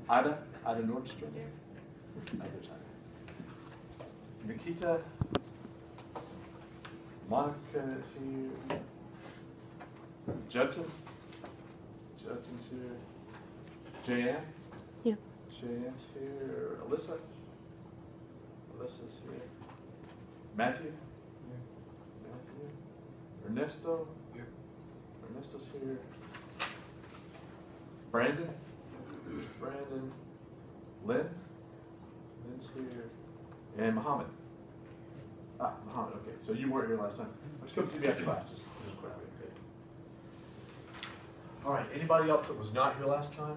Ida Nordstrom. There's Ida. Nikita. Monica is here. Judson's here. Jan. Yeah. Jan's here. Alyssa. Alyssa's here. Matthew. Matthew. Ernesto. Here. Ernesto's here. Brandon. Brandon. Lynn. Lynn's here. And Muhammad. Muhammad, okay. So you weren't here last time. Just come see me after class. Just quickly, okay? All right, anybody else that was not here last time?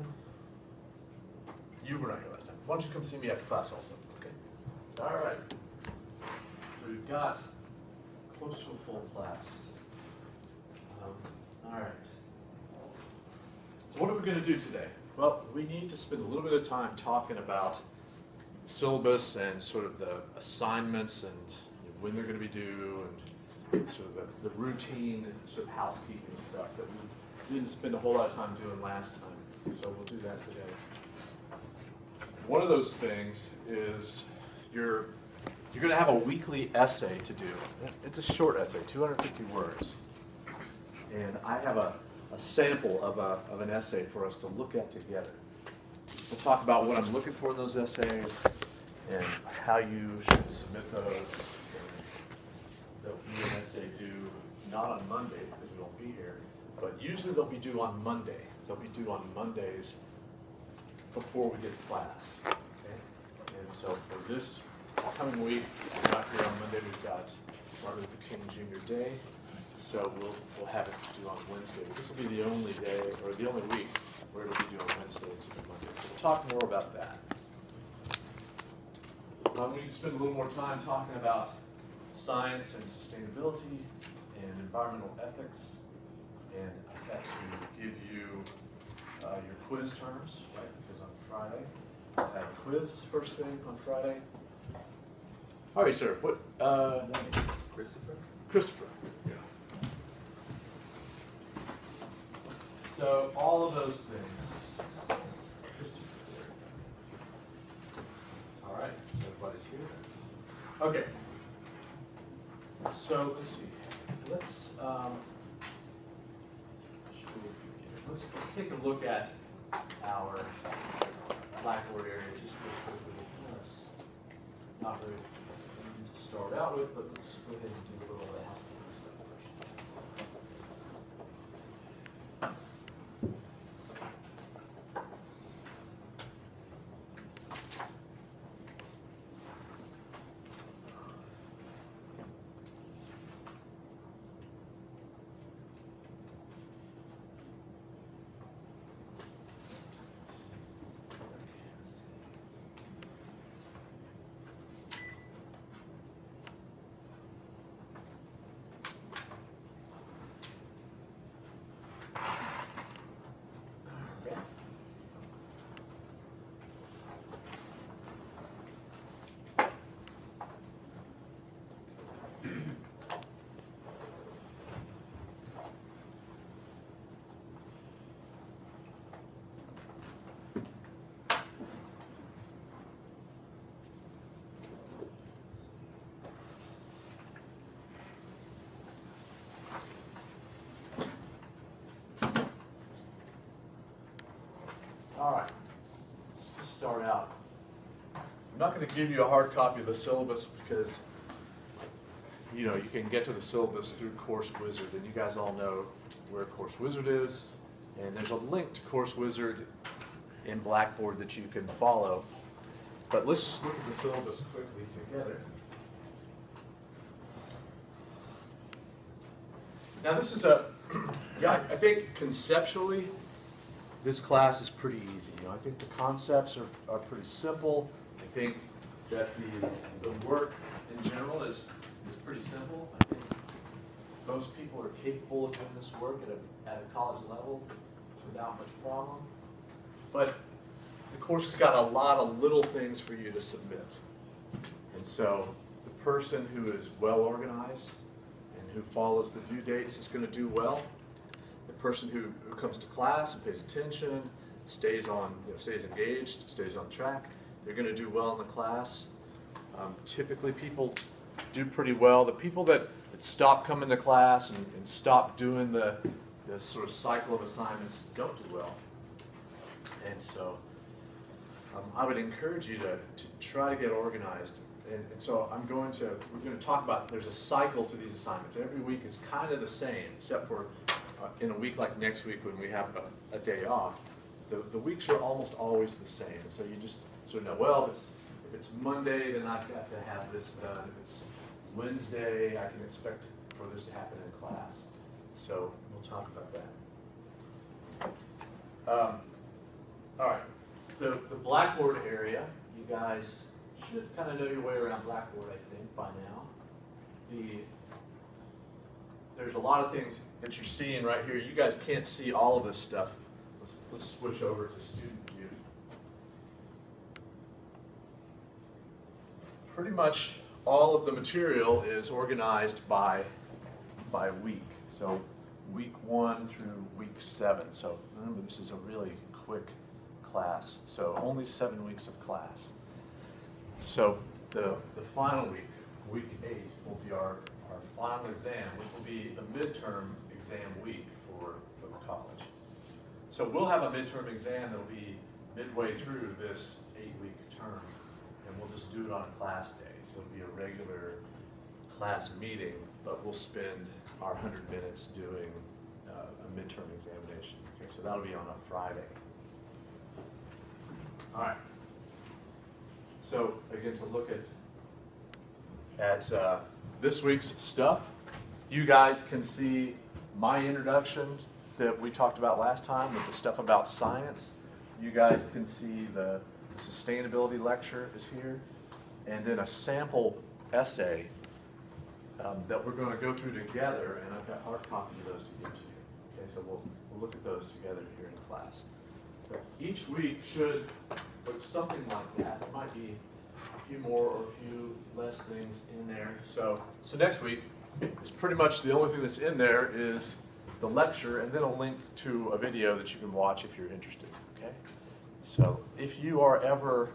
You were not here last time. Why don't you come see me after class also, okay? All right. So we've got close to a full class. All right. So what are we going to do today? Well, we need to spend a little bit of time talking about syllabus and sort of the assignments and when they're going to be due and sort of the routine and sort of housekeeping stuff that we didn't spend a whole lot of time doing last time. So we'll do that today. One of those things is you're going to have a weekly essay to do. It's a short essay, 250 words. And I have a sample of an essay for us to look at together. We'll talk about what I'm looking for in those essays and how you should submit those. They'll be an essay due not on Monday because we won't be here, but usually they'll be due on Monday. They'll be due on Mondays before we get to class. Okay? And so for this coming week, we're not here on Monday. We've got Martin Luther King Jr. Day, so we'll have it due on Wednesday. This will be the only day, or the only week, where it'll be due on Wednesday instead of Monday. So we'll talk more about that. We need to spend a little more time talking about science and sustainability and environmental ethics. And I've actually give you your quiz terms, right? Because on Friday, I'll have a quiz first thing on Friday. All right, sir. What? Christopher. Christopher. Yeah. So all of those things. All right. So everybody's here. Okay. So let's see. Let's take a look at our Blackboard area just real quickly. That's not very easy to start out with, but let's go ahead and do a little of the housekeeping stuff first. All right, let's just start out. I'm not going to give you a hard copy of the syllabus because, you know, you can get to the syllabus through Course Wizard, and you guys all know where Course Wizard is, and there's a link to Course Wizard in Blackboard that you can follow. But let's just look at the syllabus quickly together. Now this is I think conceptually, this class is pretty easy. You know, I think the concepts are pretty simple. I think that the work in general is pretty simple. I think most people are capable of doing this work at a college level without much problem. But the course has got a lot of little things for you to submit. And so the person who is well organized and who follows the due dates is going to do well. The person who comes to class and pays attention, stays on, stays engaged, stays on track. They're going to do well in the class. Typically, people do pretty well. The people that stop coming to class and stop doing the sort of cycle of assignments don't do well. And so I would encourage you to try to get organized. And so we're going to talk about, there's a cycle to these assignments. Every week is kind of the same, except for in a week like next week when we have a day off. The weeks are almost always the same. So you just sort of know, well, if it's Monday, then I've got to have this done. If it's Wednesday, I can expect for this to happen in class. So we'll talk about that. All right, the Blackboard area, you guys should kind of know your way around Blackboard, I think, by now. There's a lot of things that you're seeing right here. You guys can't see all of this stuff. Let's switch over to student view. Pretty much all of the material is organized by week. So week 1 through week 7. So remember, this is a really quick class. So only 7 weeks of class. So the final week, week 8, will be our final exam, which will be the midterm exam week for the college. So we'll have a midterm exam that will be midway through this 8-week term, and we'll just do it on a class day. So it'll be a regular class meeting, but we'll spend our 100 minutes doing a midterm examination. Okay, so that'll be on a Friday. All right. So again, to look at this week's stuff, you guys can see my introduction that we talked about last time with the stuff about science. You guys can see the sustainability lecture is here, and then a sample essay that we're going to go through together, and I've got hard copies of those to give to you. Okay, so we'll look at those together here in class. Each week should look something like that. There might be a few more or a few less things in there. So next week is pretty much the only thing that's in there is the lecture, and then a link to a video that you can watch if you're interested. Okay. So if you are ever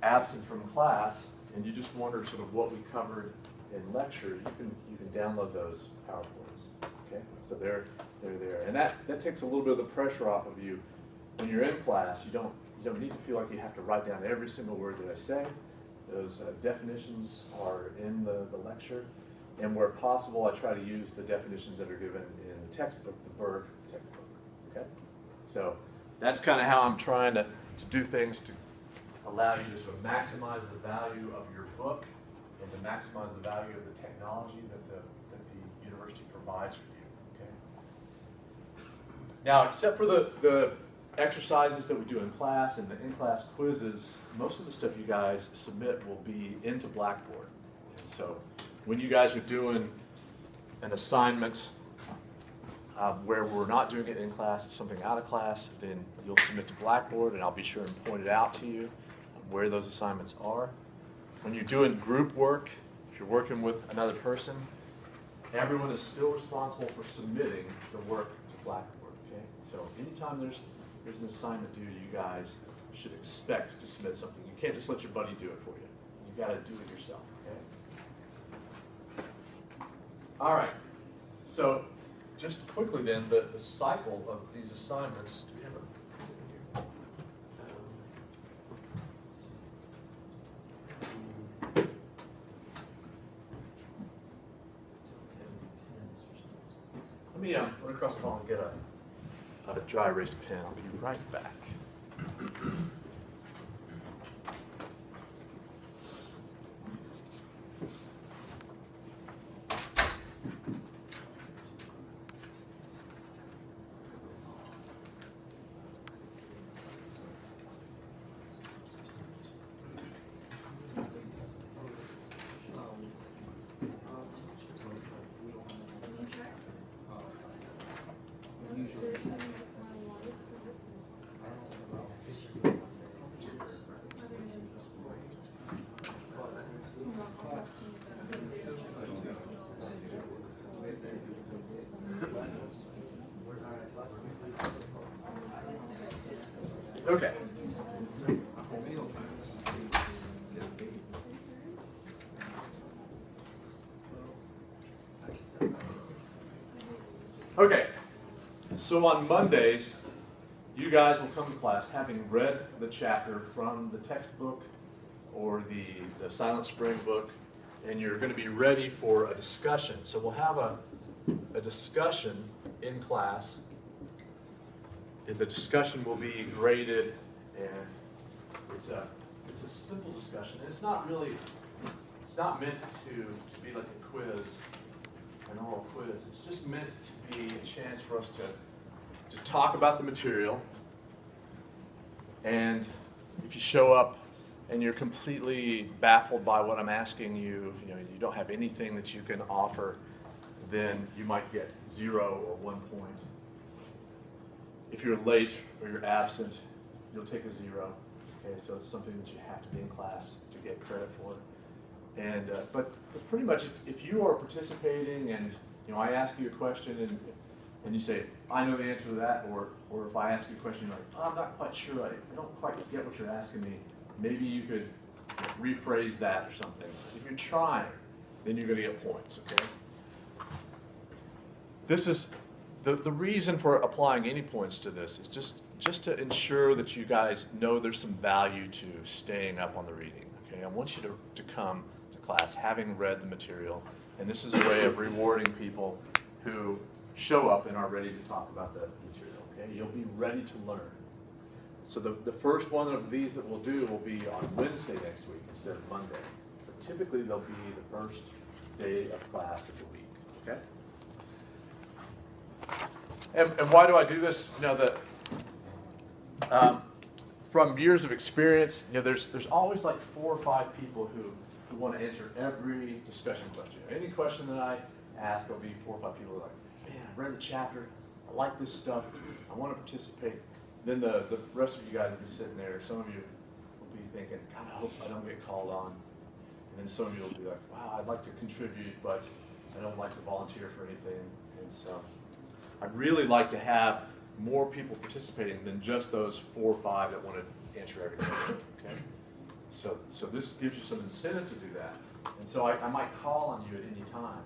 absent from class and you just wonder sort of what we covered in lecture, you can download those PowerPoints. Okay. So they're there, and that takes a little bit of the pressure off of you. When you're in class, you don't need to feel like you have to write down every single word that I say. Those definitions are in the lecture, and where possible, I try to use the definitions that are given in the textbook, the Berg textbook. Okay, so that's kind of how I'm trying to do things to allow you to sort of maximize the value of your book and to maximize the value of the technology that the university provides for you. Okay. Now, except for the exercises that we do in class and the in-class quizzes, most of the stuff you guys submit will be into Blackboard. And so when you guys are doing an assignment where we're not doing it in class, it's something out of class, then you'll submit to Blackboard, and I'll be sure and point it out to you where those assignments are. When you're doing group work, if you're working with another person, everyone is still responsible for submitting the work to Blackboard. Okay? So anytime there's an assignment due, you guys should expect to submit something. You can't just let your buddy do it for you. You've got to do it yourself. Okay? All right. So just quickly then, the cycle of these assignments. Do we have a let me run across the hall and get a dry erase pen. I'll be right back. Okay. Okay. So on Mondays, you guys will come to class having read the chapter from the textbook or the Silent Spring book, and you're going to be ready for a discussion. So we'll have a discussion in class. And the discussion will be graded, and it's a simple discussion. And it's not meant to be like a quiz, an oral quiz. It's just meant to be a chance for us to talk about the material. And if you show up and you're completely baffled by what I'm asking you, you don't have anything that you can offer, then you might get 0 or 1 point. If you're late or you're absent, you'll take a 0. Okay, so it's something that you have to be in class to get credit for. And but pretty much, if you are participating and I ask you a question and you say, I know the answer to that, or if I ask you a question, you're like, oh, I'm not quite sure, I don't quite get what you're asking me, maybe you could rephrase that or something. If you're trying, then you're going to get points, okay? This is, the reason for applying any points to this is just to ensure that you guys know there's some value to staying up on the reading, okay? I want you to come to class having read the material, and this is a way of rewarding people who show up and are ready to talk about the material, okay? You'll be ready to learn. So the first one of these that we'll do will be on Wednesday next week instead of Monday. But typically they'll be the first day of class of the week, okay? And why do I do this? From years of experience, there's always like 4 or 5 people who want to answer every discussion question. Any question that I ask, there'll be 4 or 5 people who are like, man, I read the chapter, I like this stuff, I want to participate. Then the rest of you guys will be sitting there. Some of you will be thinking, God, I hope I don't get called on. And then some of you will be like, wow, I'd like to contribute, but I don't like to volunteer for anything. And so I'd really like to have more people participating than just those 4 or 5 that want to answer every question, okay? So this gives you some incentive to do that. And so I might call on you at any time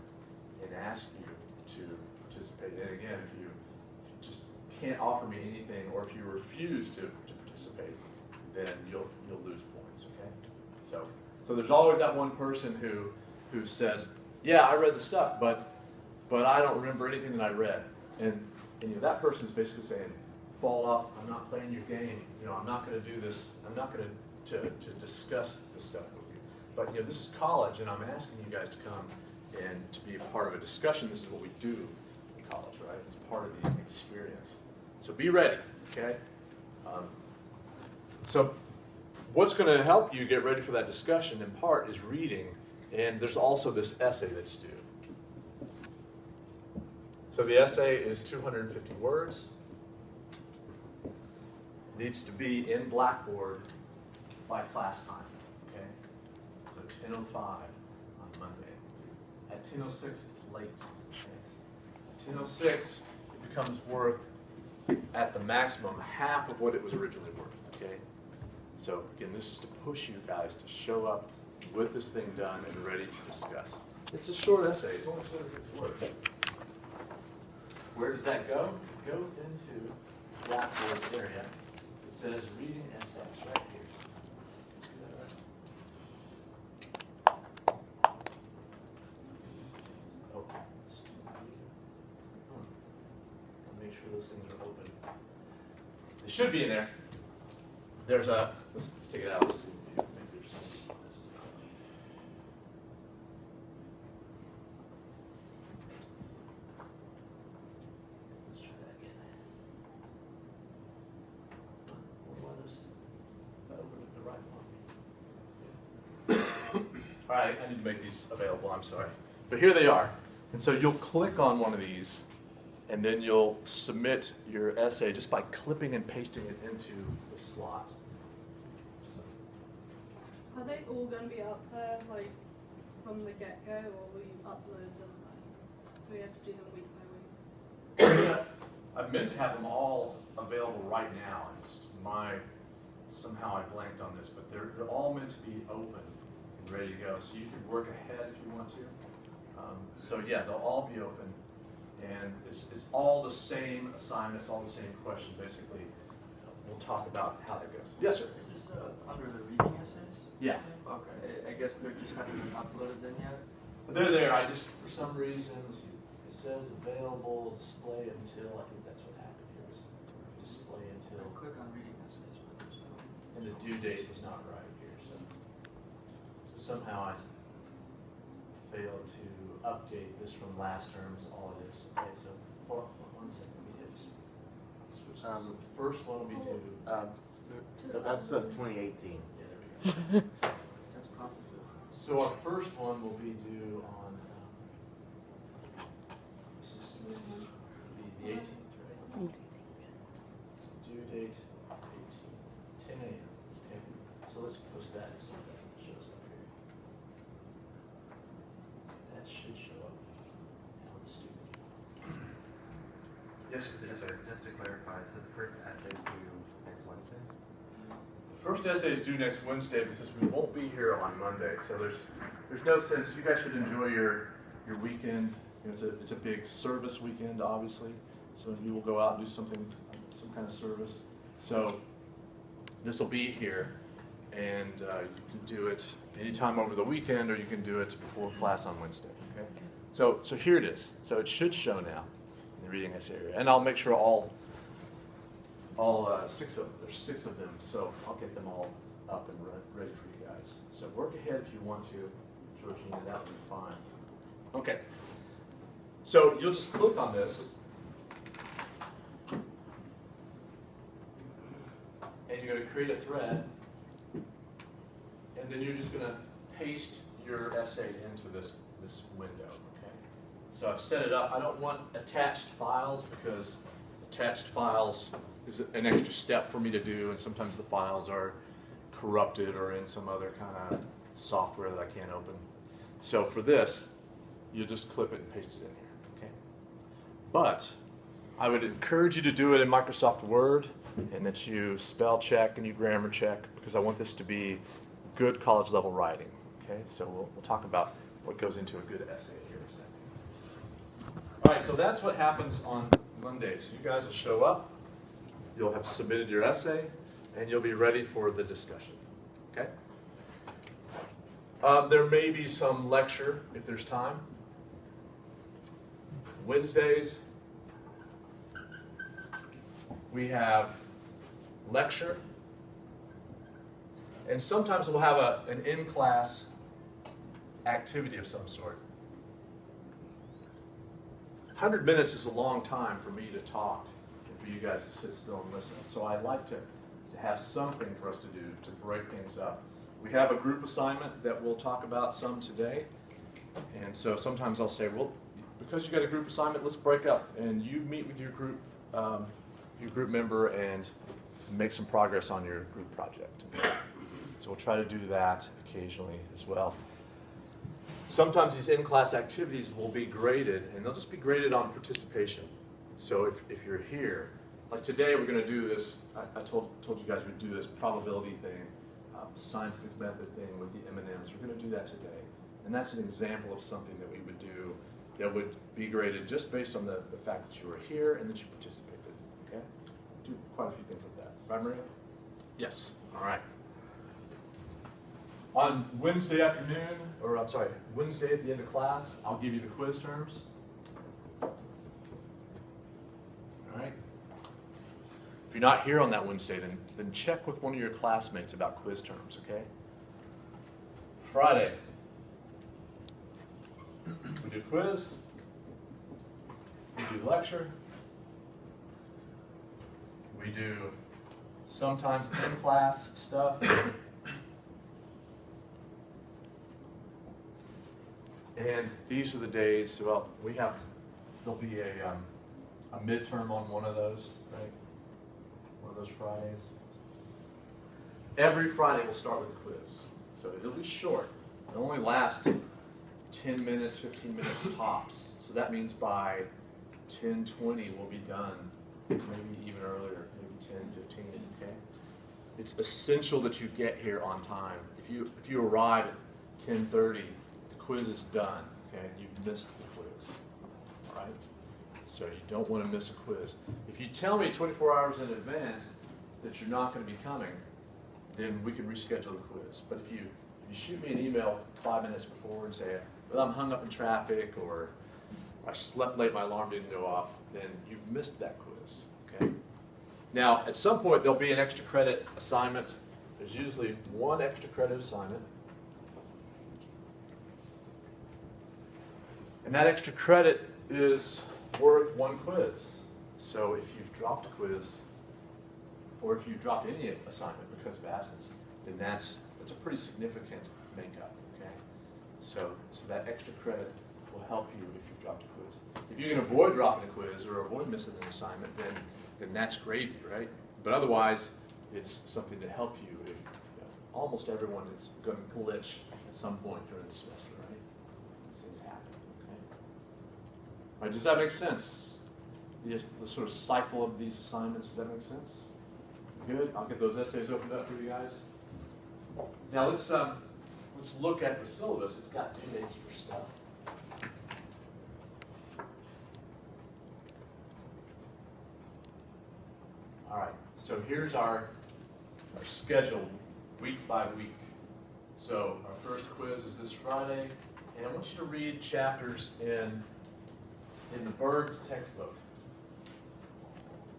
and ask you to participate. And again, if you just can't offer me anything, or if you refuse to participate, then you'll lose points, okay? So there's always that one person who says, yeah, I read the stuff, but I don't remember anything that I read. And that person is basically saying, ball up, I'm not playing your game. I'm not going to do this. I'm not going to discuss this stuff with you. But this is college, and I'm asking you guys to come and to be a part of a discussion. This is what we do in college, right? It's part of the experience. So be ready, okay? So what's going to help you get ready for that discussion in part is reading, and there's also this essay that's due. So the essay is 250 words. It needs to be in Blackboard by class time, okay? So 10:05 on Monday. At 10:06, it's late. Okay? At 10:06, it becomes worth, at the maximum, half of what it was originally worth, okay? So again, this is to push you guys to show up with this thing done and ready to discuss. It's a short essay. It's only 250 words. Where does that go? It goes into Blackboard area. It says reading essays right here. See that right? Oh, I'll make sure those things are open. They should be in there. There's a, let's take it out. Let's do maybe there's some. Let's try that again. If I open the right one. All right, I need to make these available, I'm sorry. But here they are. And so you'll click on one of these, and then you'll submit your essay just by clipping and pasting it into the slot. Are they all going to be up there, like, from the get-go, or will you upload them? So we had to do them week by week? I meant to have them all available right now. I just somehow I blanked on this, but they're all meant to be open and ready to go. So you can work ahead if you want to. So yeah, they'll all be open. And it's all the same assignments, all the same questions, basically. We'll talk about how that goes. Yes, sir? Is this under the reading essays? Yeah. Okay, I guess they're just haven't been uploaded then yet? They're there. I just, for some reason, let's see, it says available, display until, I think that's what happened here. Is display until, I'll click on reading essays, but there's no. and the due date was not right here. So somehow I failed to update this from last term is all it is. Okay, so hold on 1 second. Let me just switch this. The first one will be due. That's the 2018. Yeah, there we go. That's probably. So our first one will be due on, this will be the 18th, right? Due date 18th, 10 a.m. Okay, so let's post that and see if that shows up here. That should show up on the student. Yes, sir. Just to clarify, so the first essay is due next Wednesday? The first essay is due next Wednesday because we won't be here on Monday, so there's no sense. You guys should enjoy your weekend. You know, it's a big service weekend, obviously. So you will go out and do some kind of service. So this will be here, and you can do it anytime over the weekend, or you can do it before class on Wednesday. Okay. So here it is. So it should show now in the reading essay area, and I'll make sure all 6 of them. There's 6 of them, so I'll get them all up and ready for you guys. So work ahead if you want to, Georgina. That would be fine. Okay. So you'll just click on this, and you're going to create a thread, and then you're just going to paste your essay into this window. Okay. So I've set it up. I don't want attached files because attached files is an extra step for me to do, and sometimes the files are corrupted or in some other kind of software that I can't open. So for this, you just clip it and paste it in here, okay? But I would encourage you to do it in Microsoft Word, and that you spell check and you grammar check, because I want this to be good college level writing, okay? So we'll talk about what goes into a good essay here in a second. All right, so that's what happens on Mondays. You guys will show up. You'll have submitted your essay, and you'll be ready for the discussion, okay? There may be some lecture if there's time. Wednesdays, we have lecture, and sometimes we'll have an in-class activity of some sort. 100 minutes is a long time for me to talk and for you guys to sit still and listen. So I like to have something for us to do to break things up. We have a group assignment that we'll talk about some today. And so sometimes I'll say, well, because you got a group assignment, let's break up and you meet with your group member and make some progress on your group project. So we'll try to do that occasionally as well. Sometimes these in-class activities will be graded, and they'll just be graded on participation. So if you're here, like today we're going to do this, I told you guys we'd do this probability thing, scientific method thing with the M&Ms. We're going to do that today. And that's an example of something that we would do that would be graded just based on the fact that you were here and that you participated. Okay? Do quite a few things like that. Right, Maria? Yes. All right. On Wednesday afternoon, or I'm sorry, Wednesday at the end of class, I'll give you the quiz terms. All right. If you're not here on that Wednesday, then check with one of your classmates about quiz terms, okay? Friday, we do quiz, we do lecture, we do sometimes in-class stuff, and these are the days, well, there'll be a midterm on one of those, right? One of those Fridays. Every Friday we'll start with a quiz. So it'll be short. It'll only last 10 minutes, 15 minutes tops. So that means by 10:20 we'll be done. Maybe even earlier, maybe 10:15, okay? it's essential that you get here on time. If you arrive at 10:30, the quiz is done, okay? You've missed the quiz, all right? So you don't want to miss a quiz. If you tell me 24 hours in advance that you're not going to be coming, then we can reschedule the quiz. But if you shoot me an email 5 minutes before and say, well, I'm hung up in traffic, or I slept late, my alarm didn't go off, then you've missed that quiz, okay? Now, at some point, there'll be an extra credit assignment. There's usually one extra credit assignment. And that extra credit is worth one quiz. So if you've dropped a quiz, or if you've dropped any assignment because of absence, then that's a pretty significant makeup, okay? So that extra credit will help you if you've dropped a quiz. If you can avoid dropping a quiz or avoid missing an assignment, then that's gravy, right? But otherwise, it's something to help you. If, almost everyone is going to glitch at some point during the semester, right? These things happen, okay? All right, does that make sense? The sort of cycle of these assignments, does that make sense? Good, I'll get those essays opened up for you guys. Now let's look at the syllabus. It's got due dates for stuff. All right, so here's our schedule week by week. So our first quiz is this Friday, and I want you to read chapters in the Berg textbook.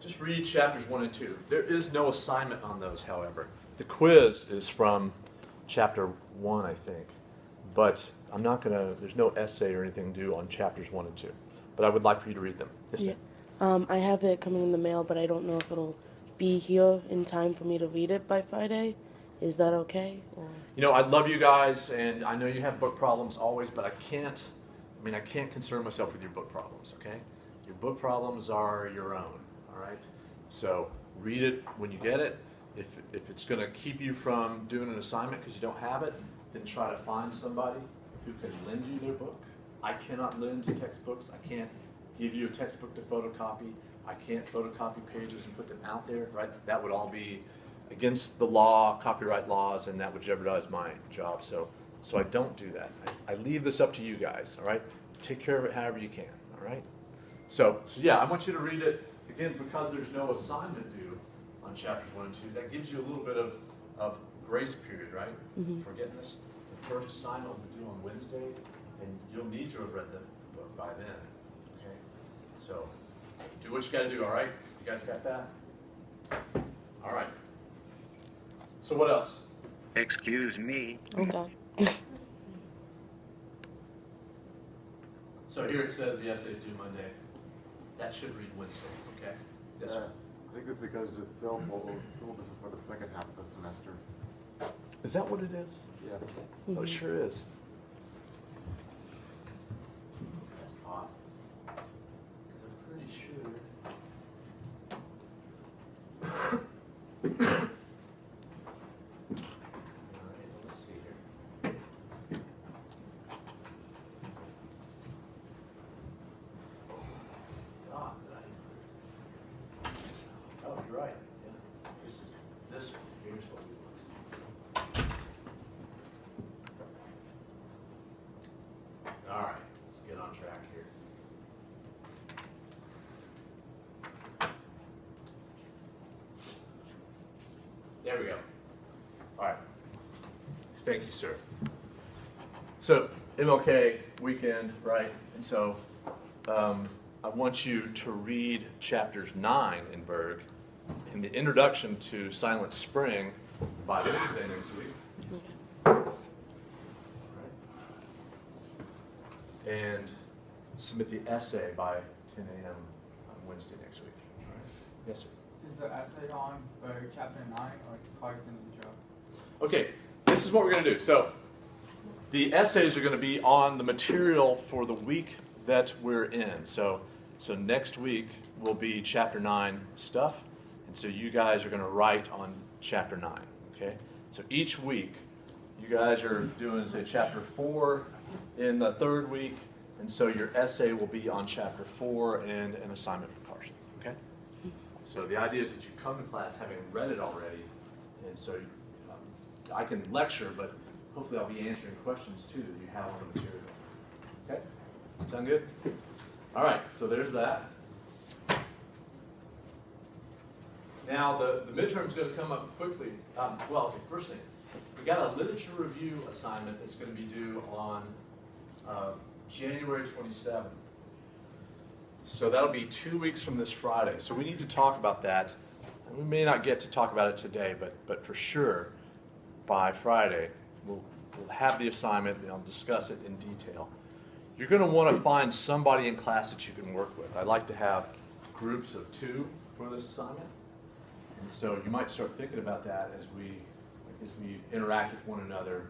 Just read chapters 1 and 2. There is no assignment on those, however. The quiz is from chapter 1, I think. But I'm not going to, there's no essay or anything due on chapters 1 and 2. But I would like for you to read them. Yes, ma'am? I have it coming in the mail, but I don't know if it'll be here in time for me to read it by Friday. Is that okay? Or? You know, I love you guys, and I know you have book problems always, but I can't concern myself with your book problems, okay? Your book problems are your own, all right? So read it when you get it. If it's going to keep you from doing an assignment because you don't have it, then try to find somebody who can lend you their book. I cannot lend textbooks. I can't give you a textbook to photocopy. I can't photocopy pages and put them out there, right? That would all be against the law, copyright laws, and that would jeopardize my job. So I don't do that. I leave this up to you guys, all right? Take care of it however you can, all right? So yeah, I want you to read it, again, because there's no assignment due on chapters 1 and 2. That gives you a little bit of grace period, right? Mm-hmm. For getting this. The first assignment will be due on Wednesday, and you'll need to have read the book by then, okay? So do what you got to do, all right? You guys got that? All right. So what else? Excuse me. Okay. So here it says the essay's due Monday. That should read Wednesday, okay? Yes, sir. I think it's because the syllabus is for the second half of the semester. Is that what it is? Yes. Oh, it sure is. That's odd. Because I'm pretty sure. All right, let's see here. God, oh, you're right. Yeah. This is this one. Here's what we want. All right, let's get on track here. There we go. All right. Thank you, sir. So, MLK weekend, right? And so, I want you to read chapters 9 in Berg in the introduction to Silent Spring by Wednesday next week. And submit the essay by 10 a.m. on Wednesday next week. All right? Yes, sir. Is the essay on for chapter 9 or Carson and Joe? Okay, this is what we're going to do. So the essays are going to be on the material for the week that we're in. So next week will be chapter 9 stuff, and so you guys are going to write on chapter 9. Okay. So each week, you guys are doing, say, chapter 4 in the third week, and so your essay will be on chapter 4 and an assignment for Carson. Okay. So the idea is that you come to class having read it already, And so I can lecture, but hopefully I'll be answering questions too that you have on the material. Okay? Sound good? All right, so there's that. Now, the midterm's going to come up quickly. Well, okay, first thing, we got a literature review assignment that's going to be due on January 27th. So that'll be 2 weeks from this Friday. So we need to talk about that. And we may not get to talk about it today, but for sure, by Friday, we'll have the assignment and I'll discuss it in detail. You're going to want to find somebody in class that you can work with. I'd like to have groups of 2 for this assignment. And so you might start thinking about that as we interact with one another.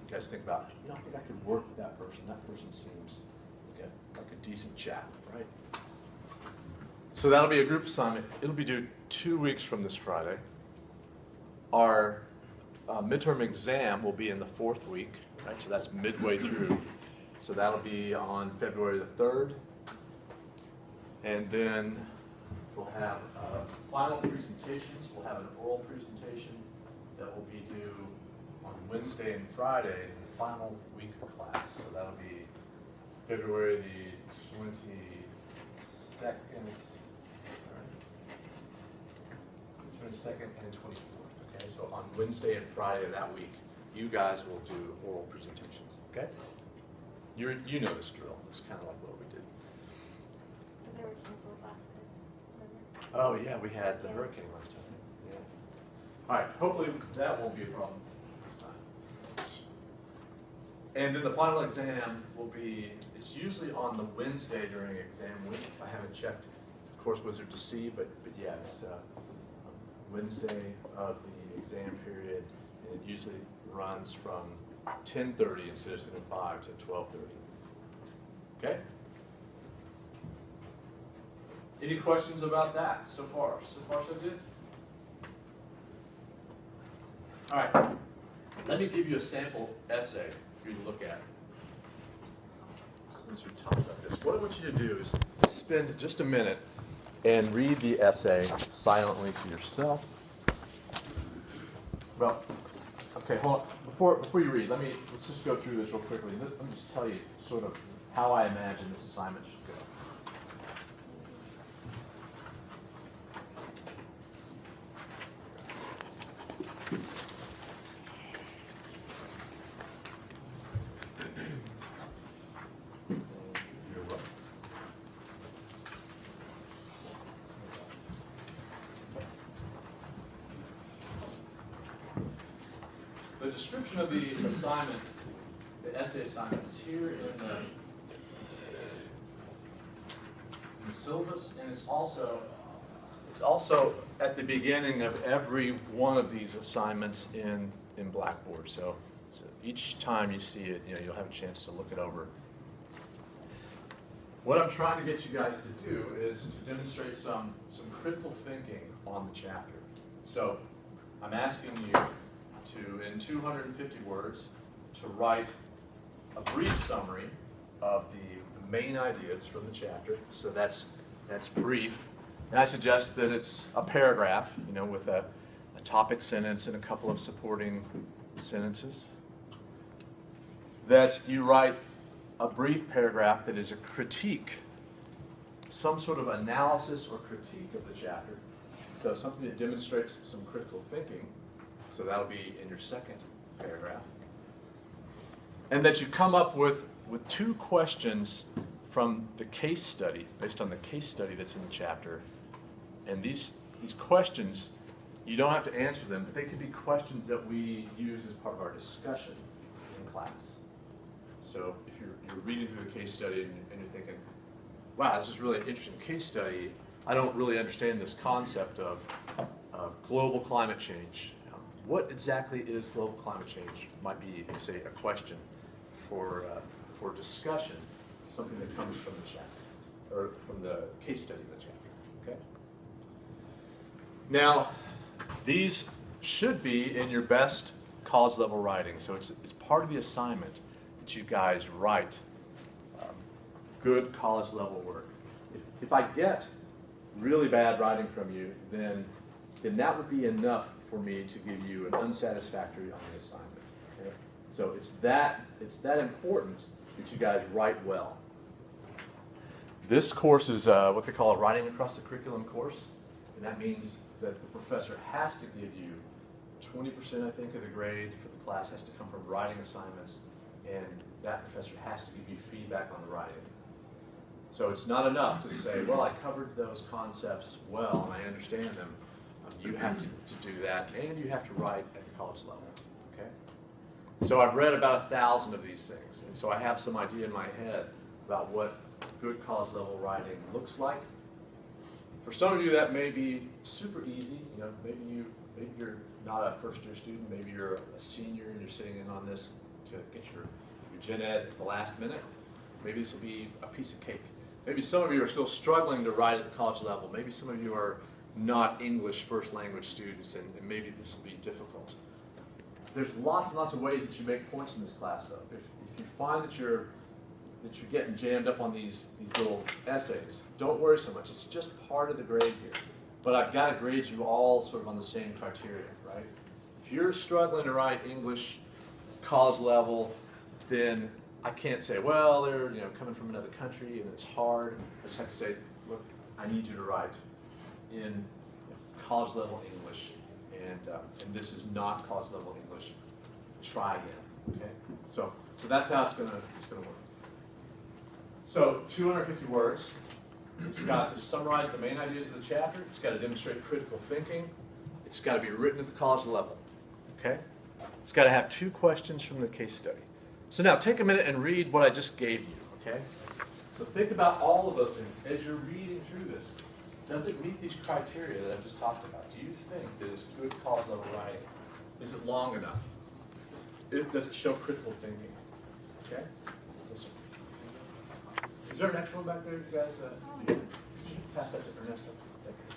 You guys think about, I think I could work with that person. That person seems like a decent chap, right? So that'll be a group assignment. It'll be due 2 weeks from this Friday. Our midterm exam will be in the 4th week, right? So that's midway through. So that'll be on February the 3rd. And then we'll have final presentations. We'll have an oral presentation that will be due on Wednesday and Friday in the final week of class. So that'll be February the 22nd, 22nd and 24th. Okay, so on Wednesday and Friday of that week, you guys will do oral presentations. Okay, you know this drill. It's kind of like what we did. They were canceled last time. Oh yeah, we had the hurricane last time. Yeah. All right. Hopefully that won't be a problem this time. And then the final exam will be. It's usually on the Wednesday during exam week. I haven't checked Course Wizard to see, but yeah, it's Wednesday of the exam period, and it usually runs from 10:30 instead of 5 to 12:30. Okay. Any questions about that so far? So far, so good? All right. Let me give you a sample essay for you to look at. Since we talked about this, what I want you to do is spend just a minute and read the essay silently to yourself. Well, okay, hold on. Before you read, let's just go through this real quickly. Let me just tell you sort of how I imagine this assignment should go. The description of the assignment, the essay assignment, is here in the syllabus, and it's also at the beginning of every one of these assignments in Blackboard. So each time you see it, you'll have a chance to look it over. What I'm trying to get you guys to do is to demonstrate some critical thinking on the chapter. So I'm asking you to, in 250 words, to write a brief summary of the main ideas from the chapter. So that's brief. And I suggest that it's a paragraph, with a topic sentence and a couple of supporting sentences. That you write a brief paragraph that is a critique, some sort of analysis or critique of the chapter. So something that demonstrates some critical thinking. So that'll be in your second paragraph. And that you come up with 2 questions from the case study, based on the case study that's in the chapter. And these questions, you don't have to answer them, but they could be questions that we use as part of our discussion in class. So if you're reading through the case study and you're thinking, wow, this is really an interesting case study, I don't really understand this concept of global climate change. What exactly is global climate change? Might be, say, a question for discussion, something that comes from the chapter, or from the case study of the chapter, okay? Now, these should be in your best college level writing, so it's part of the assignment that you guys write good college level work. If I get really bad writing from you, then that would be enough for me to give you an unsatisfactory on the assignment. Okay? So it's that important that you guys write well. This course is what they call a writing across the curriculum course, and that means that the professor has to give you 20%, I think, of the grade for the class has to come from writing assignments, and that professor has to give you feedback on the writing. So it's not enough to say, well, I covered those concepts well and I understand them. You have to do that, and you have to write at the college level. Okay? So I've read about 1,000 of these things, and so I have some idea in my head about what good college level writing looks like. For some of you, that may be super easy. You know, maybe you're not a first-year student. Maybe you're a senior and you're sitting in on this to get your gen ed at the last minute. Maybe this will be a piece of cake. Maybe some of you are still struggling to write at the college level. Maybe some of you are not English first language students, and maybe this will be difficult. There's lots and lots of ways that you make points in this class, though. If you find that you're getting jammed up on these little essays, don't worry so much. It's just part of the grade here. But I've got to grade you all sort of on the same criteria, right? If you're struggling to write English college level, then I can't say, well, they're coming from another country and it's hard. I just have to say, look, I need you to write in college level English, and this is not college level English. Try again. Okay, so that's how it's gonna work. So 250 words. It's got to summarize the main ideas of the chapter. It's got to demonstrate critical thinking. It's got to be written at the college level. Okay, it's got to have 2 questions from the case study. So now take a minute and read what I just gave you. Okay, so think about all of those things as you're reading through this. Does it meet these criteria that I've just talked about? Do you think that it's good college level writing? Is it long enough? Does it show critical thinking? Okay? Listen. Is there an extra one back there, you guys? Could you pass that to Ernesto? Thank you.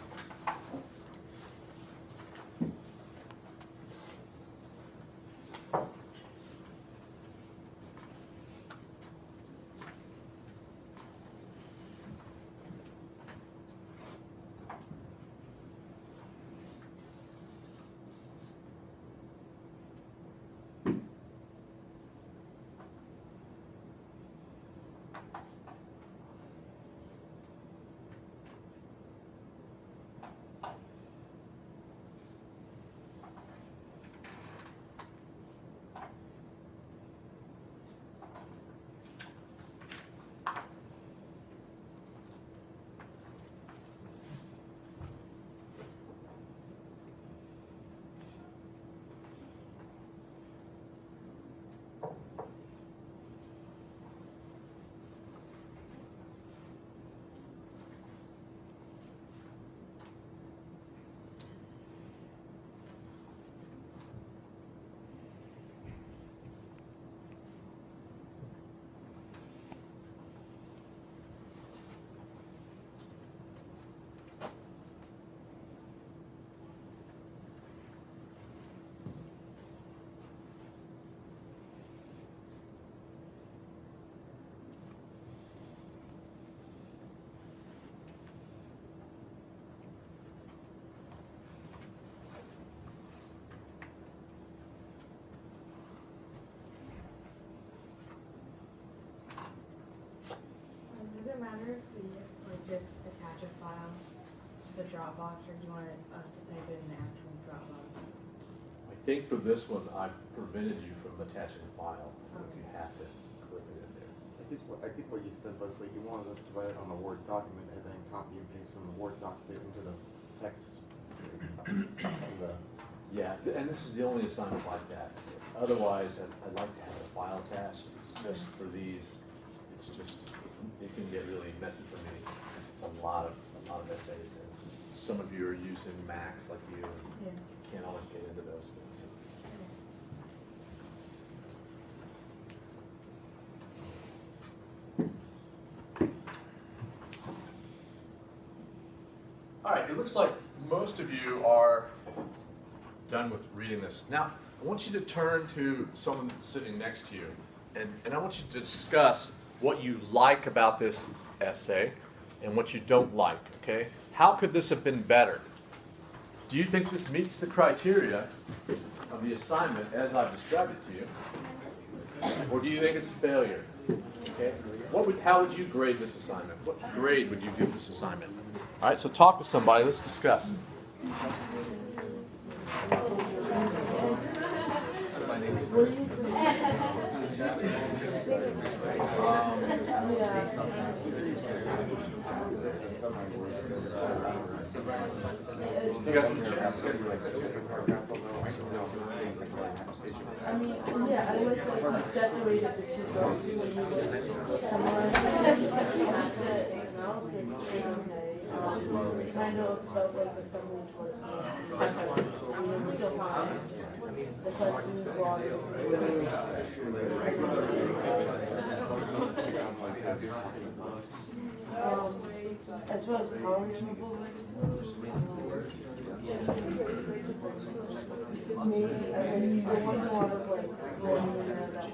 Does it matter if we just attach a file to the Dropbox, or do you want us to type it in the actual Dropbox? I think for this one, I've prevented you from attaching a file. You have to click it in there. I think what you said was like you wanted us to write it on a Word document and then copy and paste from the Word document into the text. Yeah, and this is the only assignment like that. Otherwise, I'd like to have a file attached. It's just for these. It's just it can get really messy for me because it's a lot of essays, and some of you are using Macs like you, and can't always get into those things. All right, it looks like most of you are done with reading this. Now, I want you to turn to someone sitting next to you, and I want you to discuss what you like about this essay and what you don't like, okay? How could this have been better? do you think this meets the criteria of the assignment as I've described it to you? Or do you think it's a failure? Okay. How would you grade this assignment? What grade would you give this assignment? All right, so talk with somebody. Let's discuss. You guys want to check? I mean, yeah, I like that we separated the two groups when we were summarizing the analysis. It kind of felt like the summary towards the end. We still have the questions brought as far as power removal, maybe, and the one more of like rolling in there that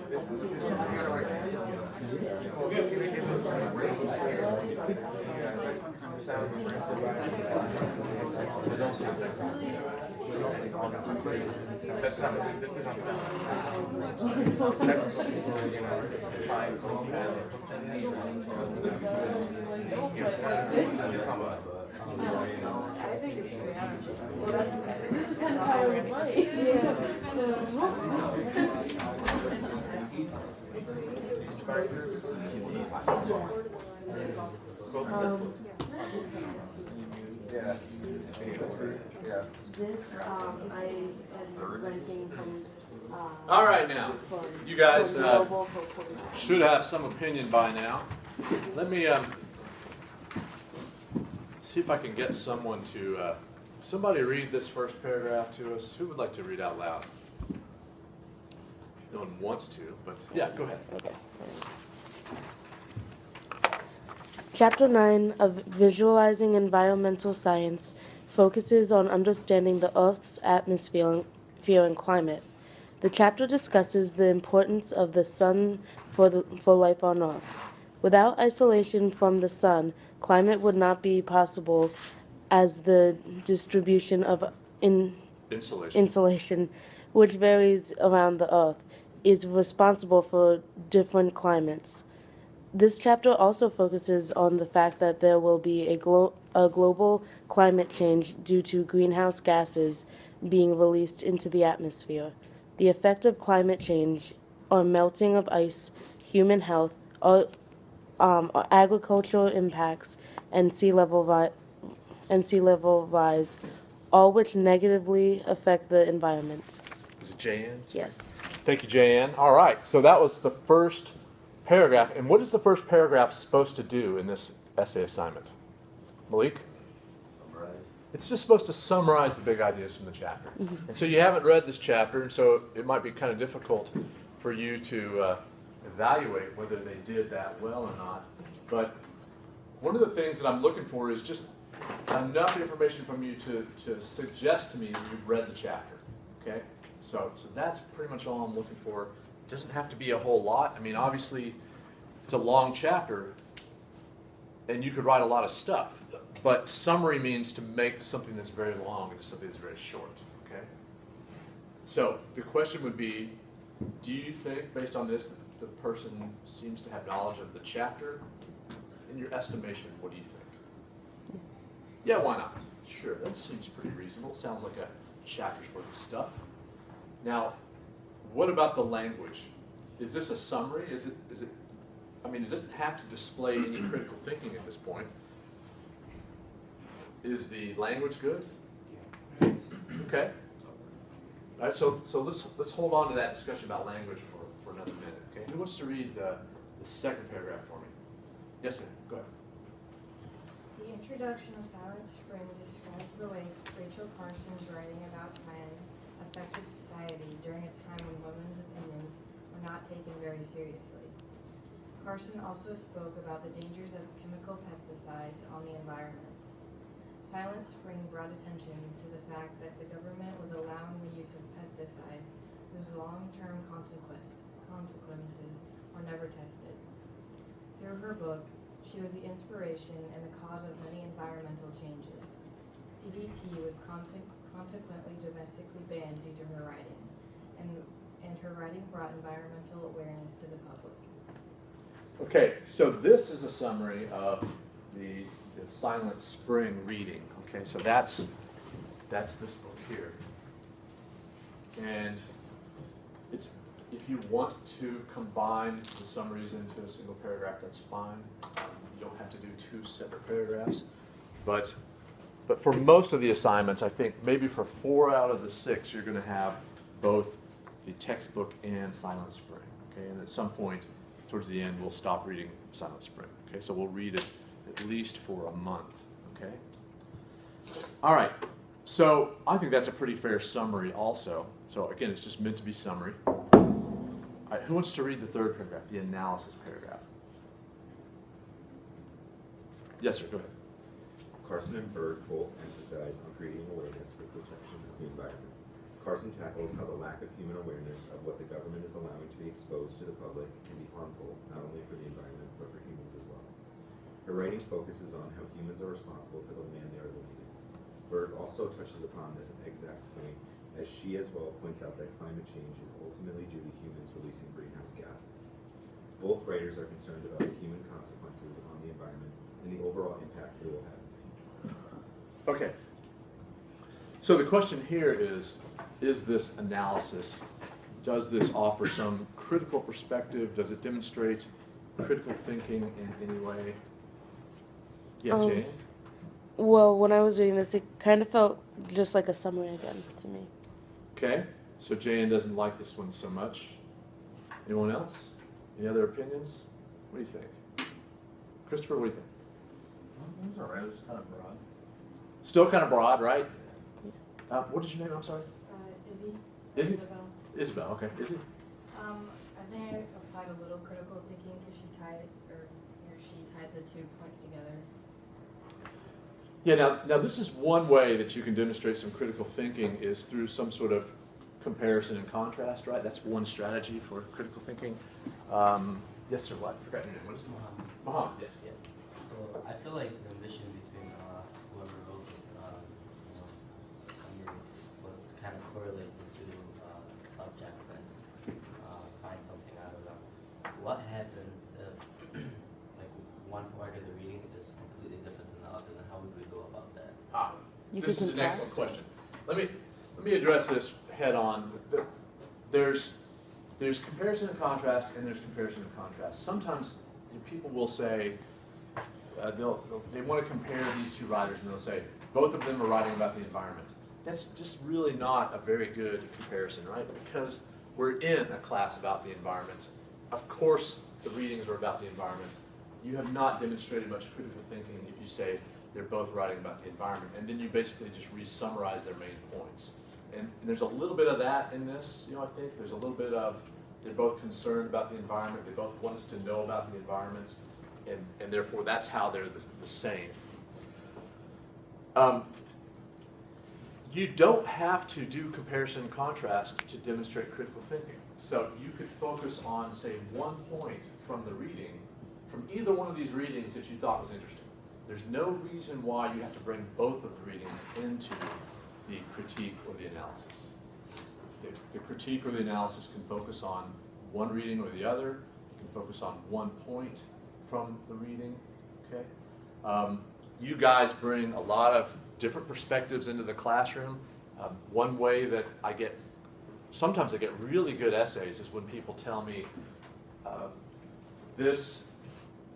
I think it's great. Well, this is kind of how I would play. This, I am renting from. All right, now, you guys should have some opinion by now. Let me see if I can get someone to, somebody read this first paragraph to us. Who would like to read out loud? No one wants to, but yeah, go ahead. Okay. Chapter 9 of Visualizing Environmental Science focuses on understanding the Earth's atmosphere and climate. The chapter discusses the importance of the sun for life on Earth. Without isolation from the sun, climate would not be possible, as the distribution of insulation, which varies around the Earth, is responsible for different climates. This chapter also focuses on the fact that there will be a global climate change due to greenhouse gases being released into the atmosphere. The effect of climate change on melting of ice, human health, agricultural impacts, and sea level rise, all which negatively affect the environment. Is it Jan? Yes. Thank you, Jan. All right, so that was the first paragraph. And what is the first paragraph supposed to do in this essay assignment? Malik? Summarize. It's just supposed to summarize the big ideas from the chapter. Mm-hmm. And so you haven't read this chapter, and so it might be kind of difficult for you to evaluate whether they did that well or not. But one of the things that I'm looking for is just enough information from you to suggest to me that you've read the chapter. Okay? So that's pretty much all I'm looking for. It doesn't have to be a whole lot. I mean, obviously, it's a long chapter, and you could write a lot of stuff. But summary means to make something that's very long into something that's very short. Okay? So the question would be, do you think, based on this, that the person seems to have knowledge of the chapter? In your estimation, what do you think? Yeah, why not? Sure, that seems pretty reasonable. Sounds like a chapter's worth of stuff. Now, what about the language? Is this a summary? Is it? I mean, it doesn't have to display any critical thinking at this point. Is the language good? Okay. All right. So let's hold on to that discussion about language for another minute. Okay. Who wants to read the second paragraph for me? Yes, ma'am. Go ahead. The introduction of Silent Spring describes the way Rachel Carson's writing about science affected society during a time when women's opinions were not taken very seriously. Carson also spoke about the dangers of chemical pesticides on the environment. Silent Spring brought attention to the fact that the government was allowing the use of pesticides whose long-term consequences were never tested. Through her book, she was the inspiration and the cause of many environmental changes. DDT was consequently domestically banned due to her writing. And her writing brought environmental awareness to the public. Okay, so this is a summary of the Silent Spring reading. Okay, so that's this book here. And it's, if you want to combine the summaries into a single paragraph, that's fine. You don't have to do 2 separate paragraphs. But for most of the assignments, I think maybe for 4 out of the 6, you're going to have both the textbook and Silent Spring. Okay, and at some point towards the end, we'll stop reading Silent Spring. Okay, so we'll read it at least for a month. Okay. All right. So I think that's a pretty fair summary also. So again, it's just meant to be summary. All right, who wants to read the 3rd paragraph, the analysis paragraph? Yes, sir, go ahead. Carson and Berg both emphasize on creating awareness for protection of the environment. Carson tackles how the lack of human awareness of what the government is allowing to be exposed to the public can be harmful, not only for the environment, but for humans as well. Her writing focuses on how humans are responsible for the land they are living in. Berg also touches upon this exact point, as she as well points out that climate change is ultimately due to humans releasing greenhouse gases. Both writers are concerned about the human consequences on the environment and the overall impact it will have in the future. Okay. So the question here is this analysis, does this offer some critical perspective? Does it demonstrate critical thinking in any way? Yeah, Jane? Well, when I was reading this, it kind of felt just like a summary again to me. Okay, so Jane doesn't like this one so much. Anyone else? Any other opinions? What do you think? Christopher, what do you think? It was alright, it was kind of broad. Still kind of broad, right? What is your name? I'm sorry? Izzy? Isabel. Isabel, okay. Izzy? I think I applied a little critical thinking because she tied the 2 points together. Yeah, now this is one way that you can demonstrate some critical thinking is through some sort of comparison and contrast, right? That's one strategy for critical thinking. Yes, sir, what? I forgot your name. What is it? Mohammed, yes. Yeah. So I feel like the mission between whoever wrote this summary was to kind of correlate the 2 subjects and find something out of them. What happens if like one part of the reading is completely different than the other, then how would we go about that? This is an excellent question. Let me address this head on. There's comparison and contrast, and there's comparison and contrast. Sometimes people will say they want to compare these 2 writers, and they'll say both of them are writing about the environment. That's just really not a very good comparison, right? Because we're in a class about the environment. Of course, the readings are about the environment. You have not demonstrated much critical thinking if you say they're both writing about the environment, and then you basically just re-summarize their main points. And there's a little bit of that in this, I think. There's a little bit of, they're both concerned about the environment, they both want us to know about the environment, and therefore that's how they're the same. You don't have to do comparison and contrast to demonstrate critical thinking. So you could focus on, say, one point from the reading, from either one of these readings that you thought was interesting. There's no reason why you have to bring both of the readings into the critique or the analysis. The critique or the analysis can focus on one reading or the other. You can focus on one point from the reading. Okay. You guys bring a lot of different perspectives into the classroom. One way that sometimes I get really good essays is when people tell me, this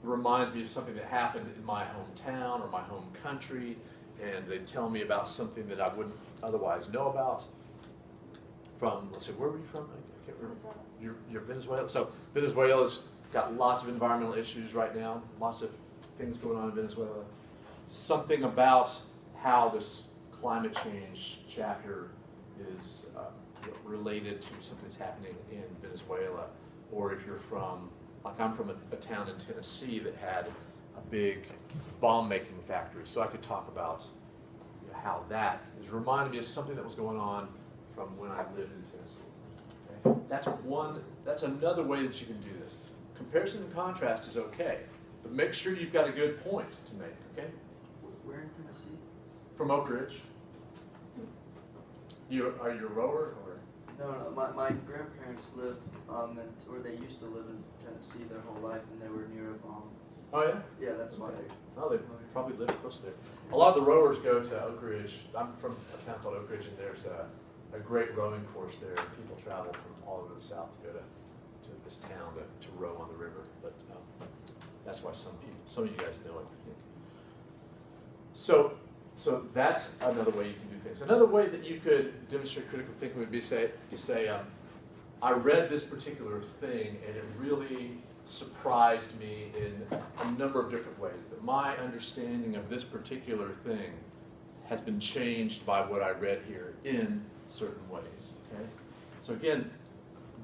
reminds me of something that happened in my hometown or my home country, and they tell me about something that I wouldn't otherwise know about. From, let's see, where were you from? I can't remember. You're Venezuela. So Venezuela's got lots of environmental issues right now, lots of things going on in Venezuela. Something about how this climate change chapter is related to something that's happening in Venezuela, or if you're from, like I'm from a town in Tennessee that had a big bomb-making factory, so I could talk about how that is reminding me of something that was going on from when I lived in Tennessee. Okay? That's another way that you can do this. Comparison and contrast is okay, but make sure you've got a good point to make, okay? Where in Tennessee? From Oak Ridge. Are you a rower or? No, my grandparents live, or they used to live in Tennessee their whole life, and they were near Oh yeah? yeah, that's why they. Oh, they probably live close there. A lot of the rowers go to Oak Ridge. I'm from a town called Oak Ridge, and there's a great rowing course there. People travel from all over the south to go to this town to row on the river. But that's why some of you guys know it, I think. So that's another way you can do things. Another way that you could demonstrate critical thinking would be to say, I read this particular thing and it really surprised me in a number of different ways. That my understanding of this particular thing has been changed by what I read here in certain ways. Okay? So again,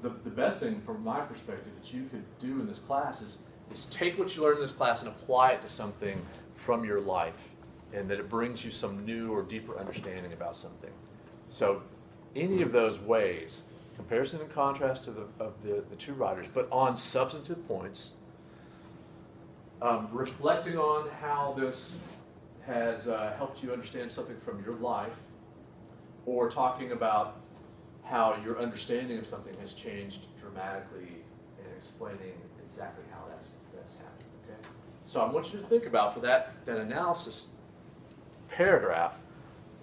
the best thing from my perspective that you could do in this class is take what you learned in this class and apply it to something from your life, and that it brings you some new or deeper understanding about something. So any of those ways, comparison and contrast to the two writers, but on substantive points, reflecting on how this has helped you understand something from your life, or talking about how your understanding of something has changed dramatically, and explaining exactly how that's happened. Okay? So I want you to think about, for that analysis paragraph,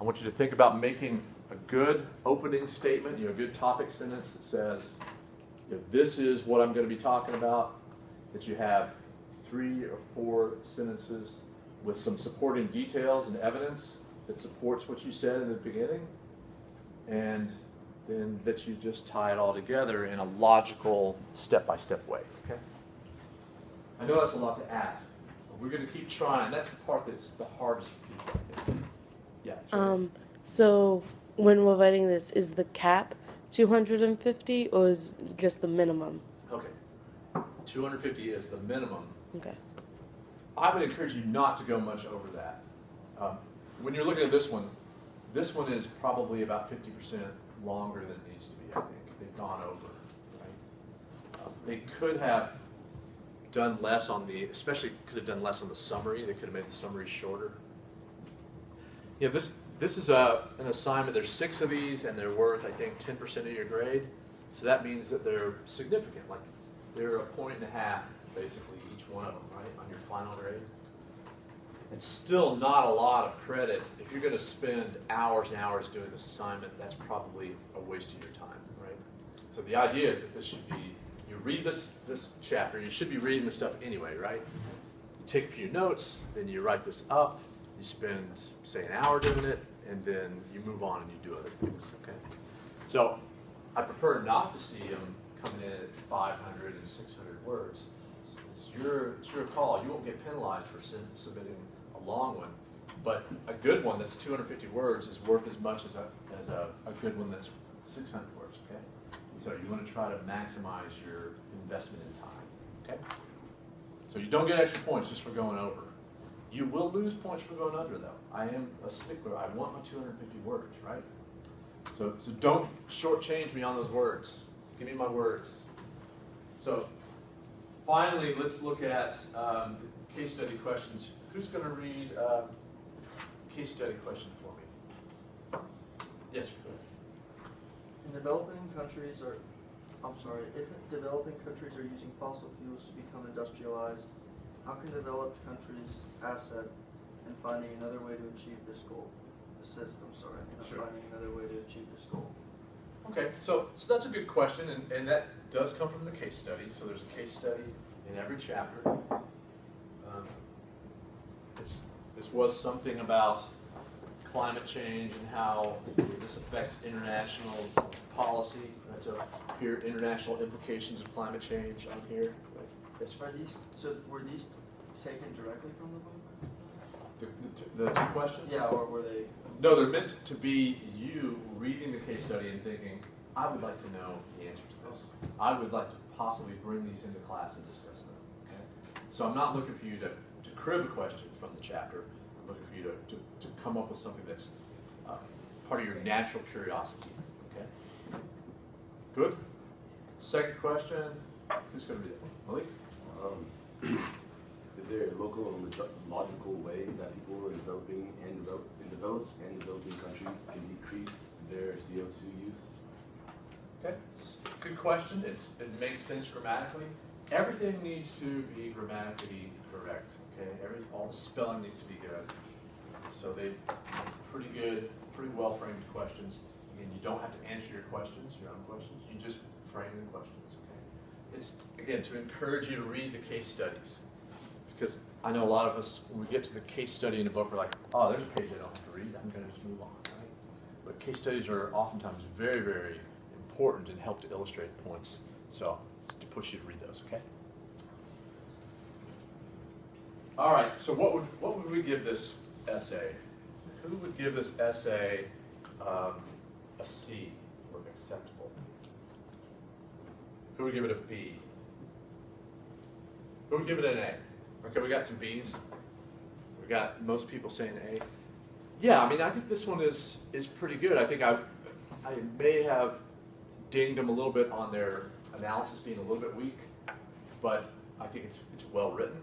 I want you to think about making a good opening statement, a good topic sentence that says, this is what I'm going to be talking about, that you have 3 or 4 sentences with some supporting details and evidence that supports what you said in the beginning, and then that you just tie it all together in a logical, step-by-step way. Okay? I know that's a lot to ask, but we're going to keep trying. That's the part that's the hardest for people, I think. Yeah. Sure. So when we're writing this, is the cap 250 or is just the minimum? Okay. 250 is the minimum. Okay. I would encourage you not to go much over that. When you're looking at this one is probably about 50% longer than it needs to be, I think. They've gone over, right? They could have done less on especially could have done less on the summary. They could have made the summary shorter. Yeah, this is an assignment. There's 6 of these, and they're worth, I think, 10% of your grade. So that means that they're significant. Like, they're 1.5 points, basically, each one of them, right, on your final grade. It's still not a lot of credit. If you're going to spend hours and hours doing this assignment, that's probably a waste of your time, right? So the idea is that this should be, you read this chapter, you should be reading this stuff anyway, right? You take a few notes, then you write this up, you spend, say, an hour doing it, and then you move on and you do other things, okay? So I prefer not to see them coming in at 500 and 600 words. It's your call. You won't get penalized for submitting a long one, but a good one that's 250 words is worth as much as a good one that's 600 words, okay? So you want to try to maximize your investment in time, okay? So you don't get extra points just for going over. You will lose points for going under, though. I am a stickler. I want my 250 words, right? So don't shortchange me on those words. Give me my words. So finally, let's look at case study questions. Who's going to read case study question for me? Yes, go ahead. If developing countries are using fossil fuels to become industrialized, how can developed countries assist in finding another way to achieve this goal? Finding another way to achieve this goal. Okay, so that's a good question, and that does come from the case study. So there's a case study in every chapter. This was something about climate change and how this affects international policy. Right? So here, international implications of climate change on here. Right? Yes, Were these taken directly from the book? The 2 questions? Yeah, or were they? No, they're meant to be you reading the case study and thinking, I would like to know the answer to this. I would like to possibly bring these into class and discuss them. Okay? So I'm not looking for you to crib a question from the chapter. I'm looking for you to come up with something that's part of your natural curiosity. Okay? Good? Second question, who's going to be that one? Malik? Is there a local and logical way that people in developing countries can decrease there CO2 use? Okay, good question. It makes sense grammatically. Everything needs to be grammatically correct. Okay, all the spelling needs to be good. So they pretty good, pretty well framed questions. Again, you don't have to answer your questions, your own questions. You just frame the questions. Okay, it's again to encourage you to read the case studies, because I know a lot of us when we get to the case study in a book, we're like, oh, there's a page I don't have to read. I'm going to just move on. Right? But case studies are oftentimes very, very important and help to illustrate points. So it's to push you to read those. Okay. All right. So what would we give this essay? Who would give this essay a C or acceptable? Who would give it a B? Who would give it an A? Okay, we got some B's. We got most people saying A. Yeah, I mean, I think this one is pretty good. I think I may have dinged them a little bit on their analysis being a little bit weak, but I think it's well written.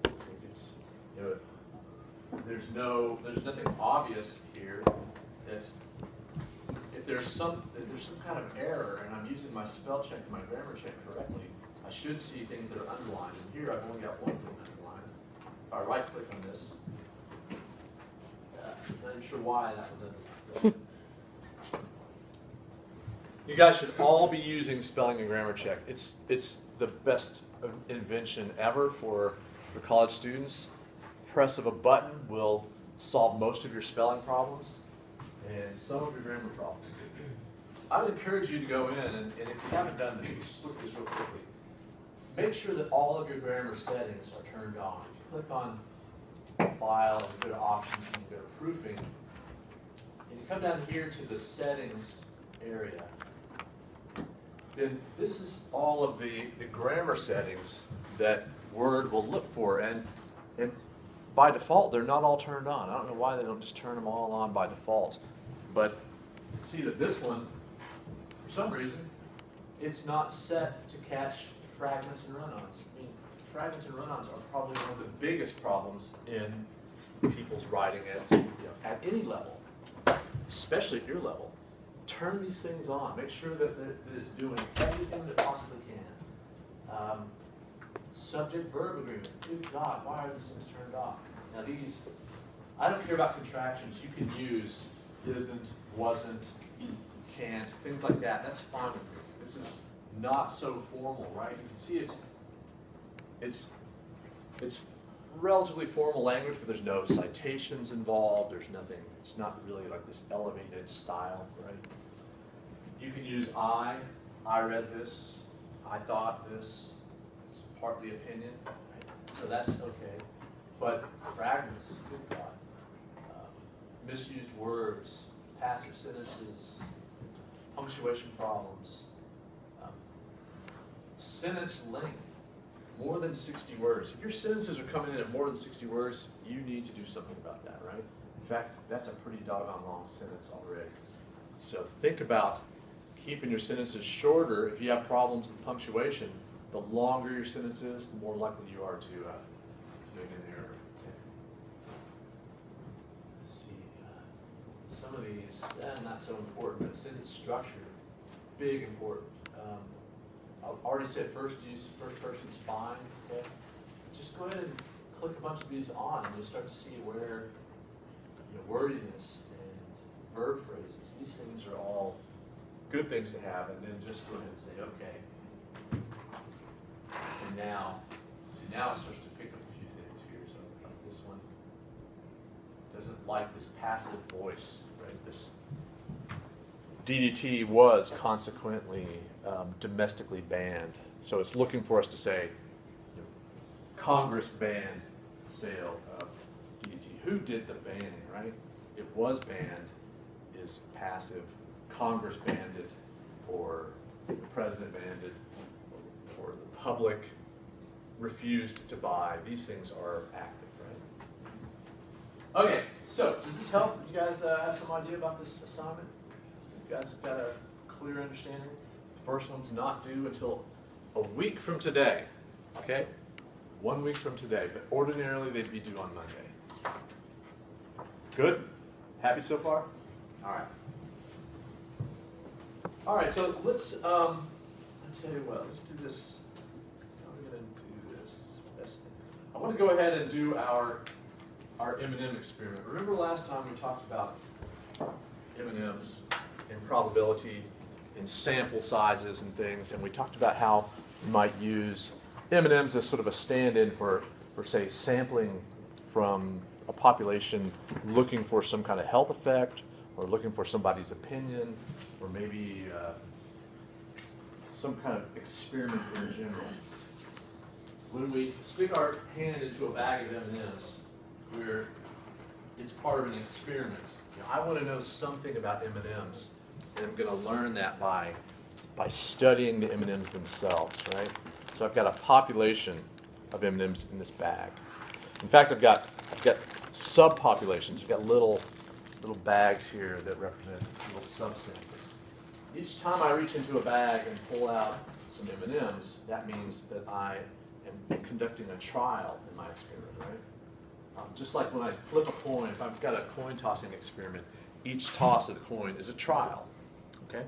I think it's, you know, there's nothing obvious here. That's if there's some kind of error and I'm using my spell check and my grammar check correctly, I should see things that are underlined. And here I've only got one thing underlined. If I right click on this, not even sure why that was a. You guys should all be using spelling and grammar check. It's the best invention ever for college students. Press of a button will solve most of your spelling problems and some of your grammar problems. I would encourage you to go in and if you haven't done this, just look at this real quickly. Make sure that all of your grammar settings are turned on. If you click on File and you go to Options and you go to Proofing, and you come down here to the Settings area, then this is all of the grammar settings that Word will look for. And by default, they're not all turned on. I don't know why they don't just turn them all on by default. But see that this one, for some reason, it's not set to catch fragments and run-ons. I mean, fragments and run-ons are probably one of the biggest problems in people's writing at any level, especially at your level. Turn these things on. Make sure that it's doing everything that it possibly can. Subject-verb agreement. Good God, why are these things turned off? Now these, I don't care about contractions. You can use isn't, wasn't, can't, things like that. That's fine with me. This is not so formal, right? You can see it's relatively formal language, but there's no citations involved. There's nothing. It's not really like this elevated style, right? You can use I read this, I thought this. It's partly opinion, right? So that's okay. But fragments, good God. Misused words, passive sentences, punctuation problems, sentence length, more than 60 words. If your sentences are coming in at more than 60 words, you need to do something about that, right? In fact, that's a pretty doggone long sentence already. So think about keeping your sentences shorter. If you have problems with punctuation, the longer your sentence is, the more likely you are to make an error. Okay. Let's see. Some of these, not so important, but sentence structure, big important. I've already said first person's fine. Okay. Just go ahead and click a bunch of these on, and you'll start to see where wordiness and verb phrases, these things are all good things to have, and then just go ahead and say, okay. And now it starts to pick up a few things here. So like this one doesn't like this passive voice, right? This DDT was consequently domestically banned. So it's looking for us to say, Congress banned the sale of DDT. Who did the banning, right? It was banned is passive. Congress banned it, or the president banned it, or the public refused to buy. These things are active, right? Okay, so does this help? You guys have some idea about this assignment? You guys got a clear understanding? The first one's not due until a week from today, okay? 1 week from today, but ordinarily they'd be due on Monday. Good? Happy so far? All right. All right, so let's, I'll tell you what, let's do this. How are we going to do this? Best thing. I want to go ahead and do our M&M experiment. Remember last time we talked about M&Ms and probability and sample sizes and things, and we talked about how you might use M&Ms as sort of a stand-in for say, sampling from a population looking for some kind of health effect, or looking for somebody's opinion, or maybe some kind of experiment in general. When we stick our hand into a bag of M&Ms, it's part of an experiment. You know, I want to know something about M&Ms, and I'm going to learn that by studying the M&Ms themselves, right? So I've got a population of M&Ms in this bag. In fact, I've got subpopulations. I've got little bags here that represent little subsamples. Each time I reach into a bag and pull out some M&Ms, that means that I am conducting a trial in my experiment, right? Just like when I flip a coin, if I've got a coin tossing experiment, each toss of the coin is a trial, okay?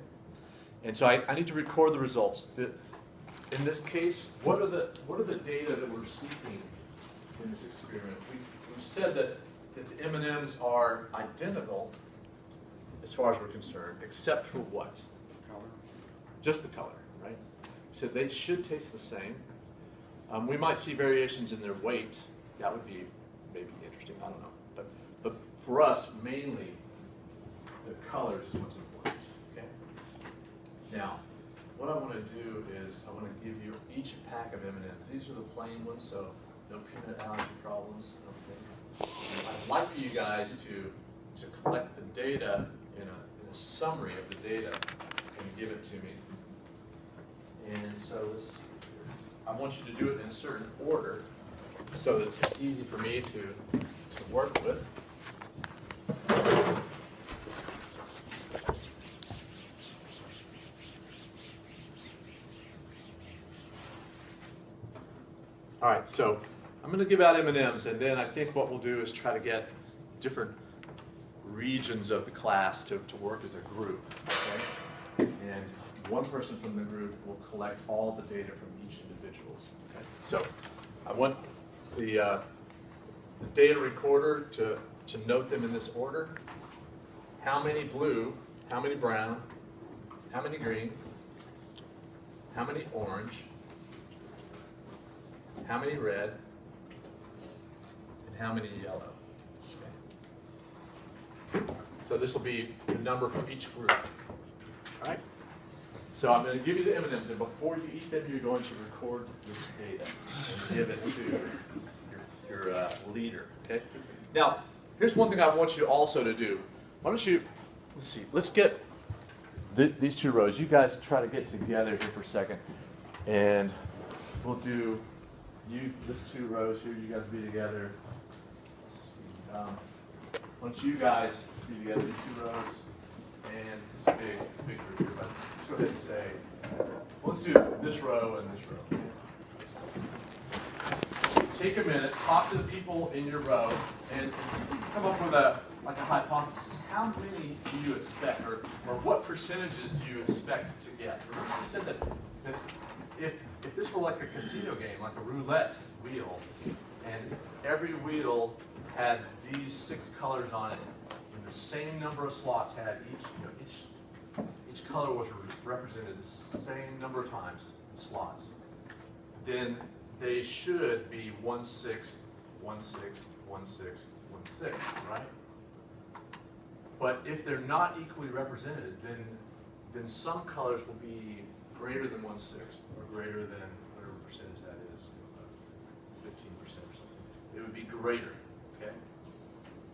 And so I need to record the results. In this case, what are the data that we're seeking in this experiment? We've said that the M&Ms are identical as far as we're concerned, except for what? Color. Just the color, right? We said they should taste the same. We might see variations in their weight. That would be maybe interesting, I don't know. But for us, mainly, the colors is what's important, okay? Now, what I want to do is I want to give you each a pack of M&Ms. These are the plain ones, so no peanut allergy problems, I don't think. And I'd like for you guys to collect the data in a summary of the data and give it to me. And so I want you to do it in a certain order so that it's easy for me to work with. All right, so I'm going to give out M&Ms, and then I think what we'll do is try to get different regions of the class to work as a group, okay? And one person from the group will collect all the data from each individual's, okay? So I want the data recorder to note them in this order. How many blue, how many brown, how many green, how many orange, how many red, and how many yellow. Okay. So this will be the number for each group. All right? So I'm going to give you the M&Ms, and before you eat them, you're going to record this data and give it to your leader. Okay? Now, here's one thing I want you also to do. Why don't you, let's see, let's get these two rows. You guys try to get together here for a second, and we'll do this 2 rows here. You guys be together. Let's see. Once you guys be together, these 2 rows, and it's a big group here. But let's go ahead and say, let's do this row and this row. Take a minute, talk to the people in your row, and come up with a hypothesis. How many do you expect, or what percentages do you expect to get? Remember I said that if this were like a casino game, like a roulette wheel, and every wheel had these 6 colors on it, and the same number of slots had each color was represented the same number of times in slots, then they should be 1/6, 1/6, 1/6, 1/6, right? But if they're not equally represented, then some colors will be greater than 1/6 or greater than whatever percentage that is, 15% or something. It would be greater, okay?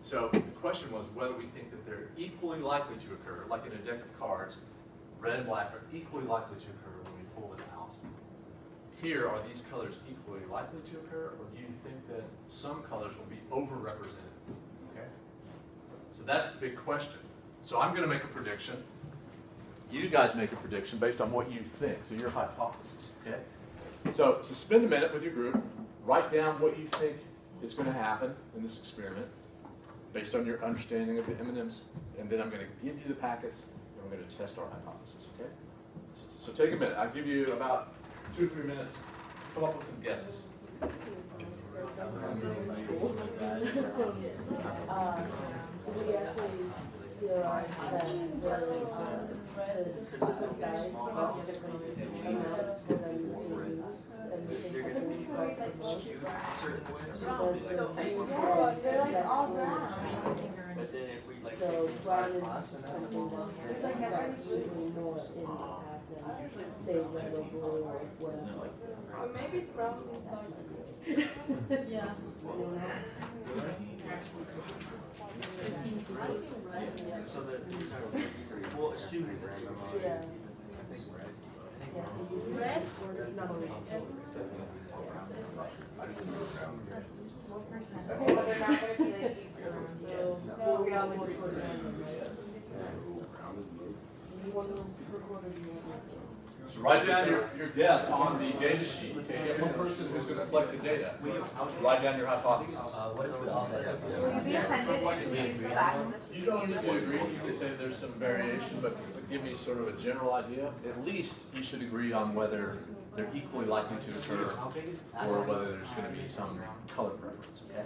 So the question was whether we think that they're equally likely to occur, like in a deck of cards, red and black are equally likely to occur when we pull it out. Here, are these colors equally likely to occur, or do you think that some colors will be overrepresented? Okay? So that's the big question. So I'm going to make a prediction. You guys make a prediction based on what you think, so your hypothesis, okay? So spend a minute with your group, write down what you think is going to happen in this experiment based on your understanding of the M&Ms, and then I'm going to give you the packets, and we're going to test our hypothesis, okay? So take a minute. I'll give you about 2 or 3 minutes. Come up with some guesses. We actually realize that the system guys have different amounts for them to use, and we think They're that gonna be like skewed a certain way, so it'll be like They're like all brown. but then if we like so take the brown entire is class and then something that's absolutely more in the path than say red or blue or whatever. Maybe it's brown and Yeah. so that these are well assuming that they Yeah. I think red. Red? It's not always. What percent? Well, they're not gonna be like 8%. So we all went towards random, right? You want to record or do you want to? So write down your guess on the data sheet. Okay, get one person who's going to collect the data. Write down your hypothesis. What if we all said that? Will you be offended if you use the back of the sheet? You don't need to agree. You can say there's some variation, but give me sort of a general idea. At least you should agree on whether they're equally likely to occur or whether there's going to be some color preference. Okay?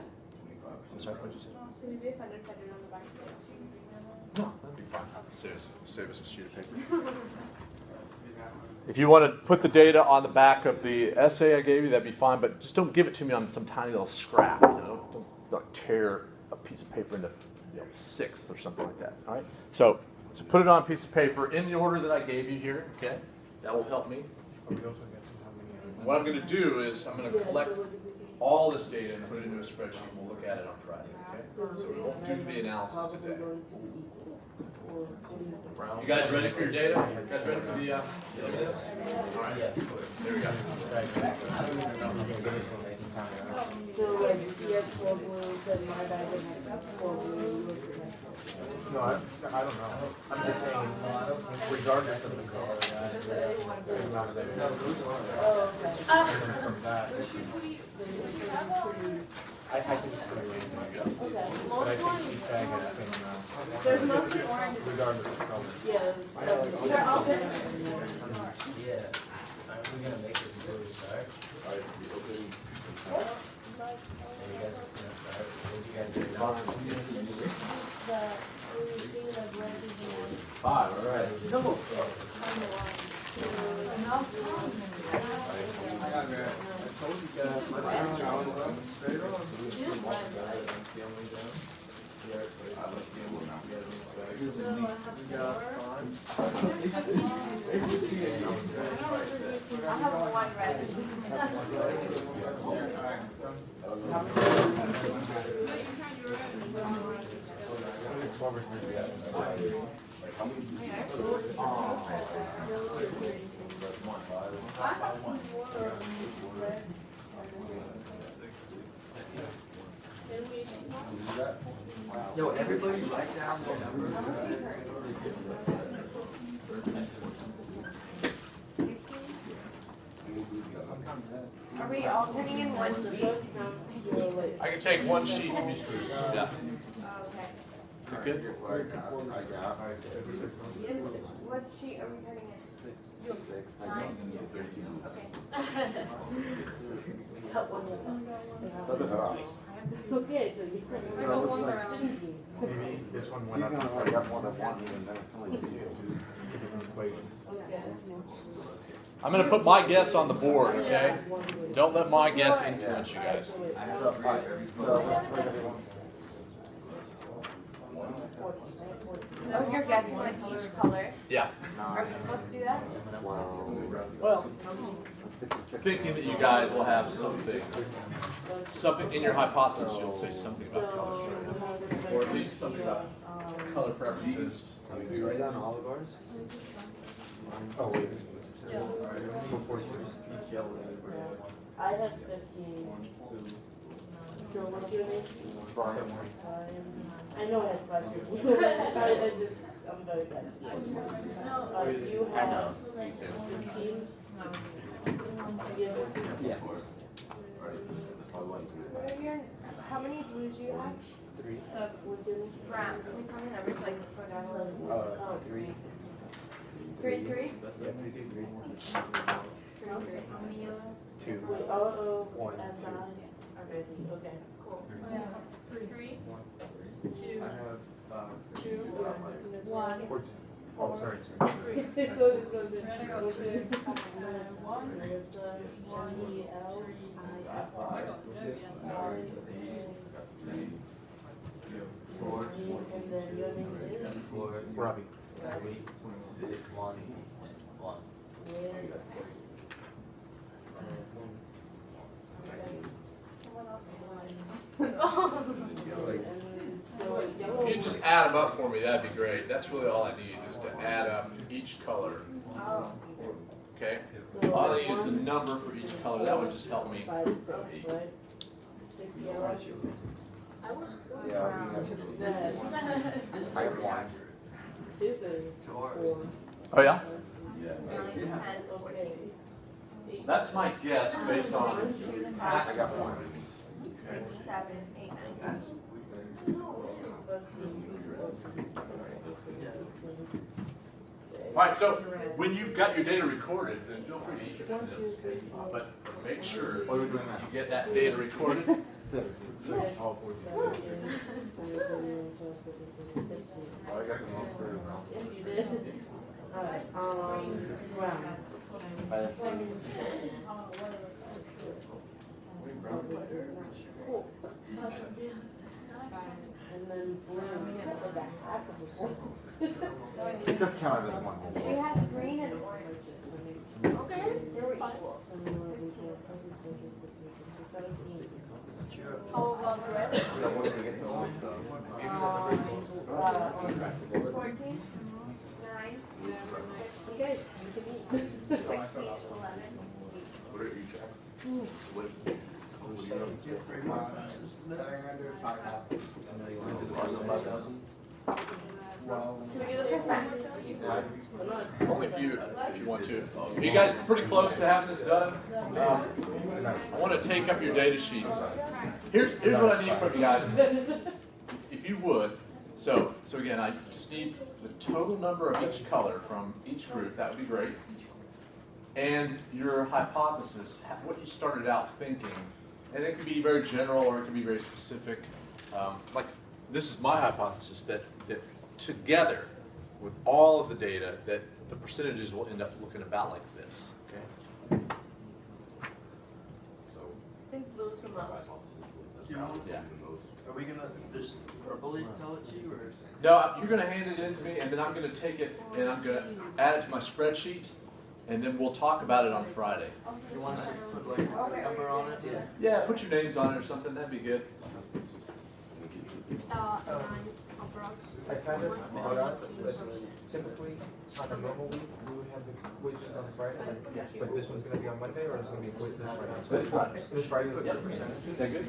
I'm sorry, what did you say? Would you be offended if I did it on the back side? No, that'd be fine. Save us a sheet of paper. If you want to put the data on the back of the essay I gave you, that'd be fine, but just don't give it to me on some tiny little scrap. You know, don't tear a piece of paper into 1/6 or something like that. All right. So put it on a piece of paper in the order that I gave you here. Okay, that will help me. What I'm going to do is I'm going to collect all this data and put it into a spreadsheet. And we'll look at it on Friday. Okay. So we won't do the analysis today. You guys ready for your data? You guys ready for the data? All right. There we go. So like he has 4 blues and my bag has 4 blues. No, I don't know. I'm just saying, regardless of the color, from that, I can just put a range on it. But I think each bag has the same amount. There's mostly orange. Regardless of color. Yeah. They're all different. Yeah. Are we gonna make this before we start? And you guys just gonna start? What do you guys do now? 5. All right. I have one red. Yo, everybody write down their numbers. Are we all turning in one sheet? I can take one sheet from each group. Yeah. Oh, okay. You good? What sheet are we turning in? 9? Okay. Cut one of them. Okay, so you can. Maybe this one went up. I got more than one, and then it's only 2. Different equations. I'm going to put my guess on the board, okay? Don't let my guess influence you guys. Oh, you're guessing like each color? Yeah. Are we supposed to do that? Well, thinking that you guys will have something in your hypothesis, you'll say something about color, or at least something about color preferences. Did you write down all of ours? Oh, wait. Before I had 15. So what's your name? Brian. I know I had 5 people. I'm very bad. You have 15? Yes. What are your, how many blues do you have? 3. What's your name? Brown. Can you tell me numbers like go down the list? 3. 3 and 3? Yeah, 3, 2, 3. How many yellow? 2. Oh, One. that's not. Okay, okay. That's cool. Oh, yeah. 3, 2, I have, 2, 1, 14. 4, Oh, sorry, 3. It's We're gonna go to 1, 3, I got no yes. 4, And then your name is? 4, Robbie. 3, 6, 1, 1. If you just add them up for me, that'd be great. That's really all I need, is to add up each color. Okay? All I need is the number for each color. That would just help me. 5, 6, right? 6 yellow. I was This is a 1. 2, 3, 4. Oh, yeah? Okay. That's my guess based on past. I got 1. 6, 7, 8, 9. That's All right, so when you've got your data recorded, then feel free to eat your those. But make sure What are we doing now? you get that data recorded. 6. All 14. Oh, I got the most for Yes, you did. Alright, wow. And then blue, the half of the four. It does count as one. We have green and orange. Okay, they were equal. How about red? So what did we get? 14, 9, Okay, 16, 11. What are each at? What? Should we do the percent? Only if you want to. Are you guys pretty close to having this done? I want to take up your data sheets. Here's what I need from you guys. If you would. So again, I just need the total number of each color from each group. That would be great. And your hypothesis, what you started out thinking. And it could be very general or it could be very specific. Like this is my hypothesis that together with all of the data that the percentages will end up looking about like this. Okay. So, I think blue's the most. Do you want Yeah. Are we gonna just verbally tell it to you, or? No, you're going to hand it in to me, and then I'm going to take it and I'm going to add it to my spreadsheet, and then we'll talk about it on Friday. You want us to put like a number on it? Yeah. Yeah, put your names on it or something. That'd be good. 9 approx. I kind of thought out that typically on a normal week we would have the quizzes on Friday. Yes. But this one's going to be on Monday, or is it going to be a quiz this Friday? This Friday. This Friday. Yep. That good?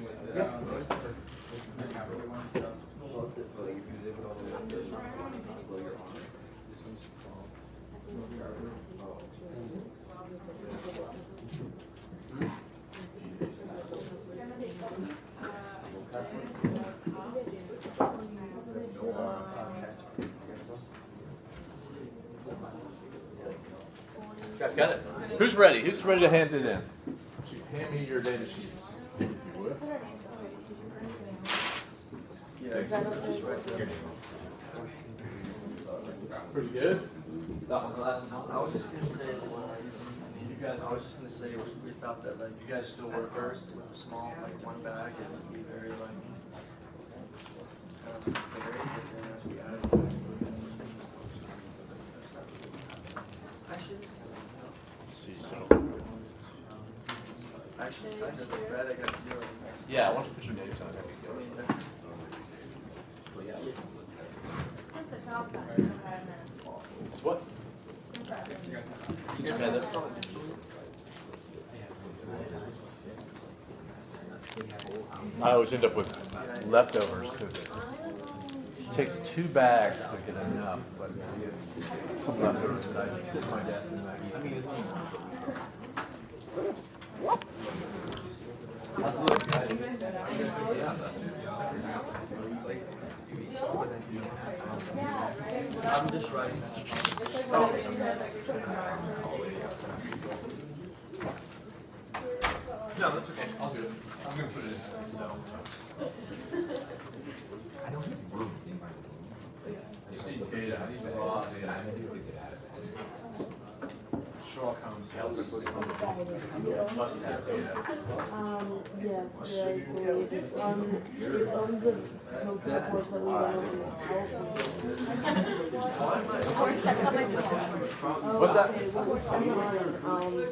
You guys got it? Who's ready? Who's ready to hand it in? Hand me your data sheets, if you would. Yeah, just right there. Pretty good. That one last I was just gonna say that you guys. I was just gonna say we thought that like you guys still work first with a small like one bag and it'd be very like varied, but then as we add bags, actually it's kind of Let's see, so. actually kind of bad. I got 0. Yeah, why don't you put your names on it? That'd be I good. mean that's. That's a job time. It's what? Yeah, that's fine. I always end up with leftovers because it takes 2 bags to get enough, but some leftovers that I just sit at my desk and I eat. I mean, it's neat. How's it look, guys? How you guys doing? Yeah, that's too. I'm just writing. No, that's okay. I'll do it. I'm going to put it in Excel. I don't have room in my I just need data. I need the raw data. Sherlock Holmes must have data. Yes, I believe it's on the reports that we went over. What's that?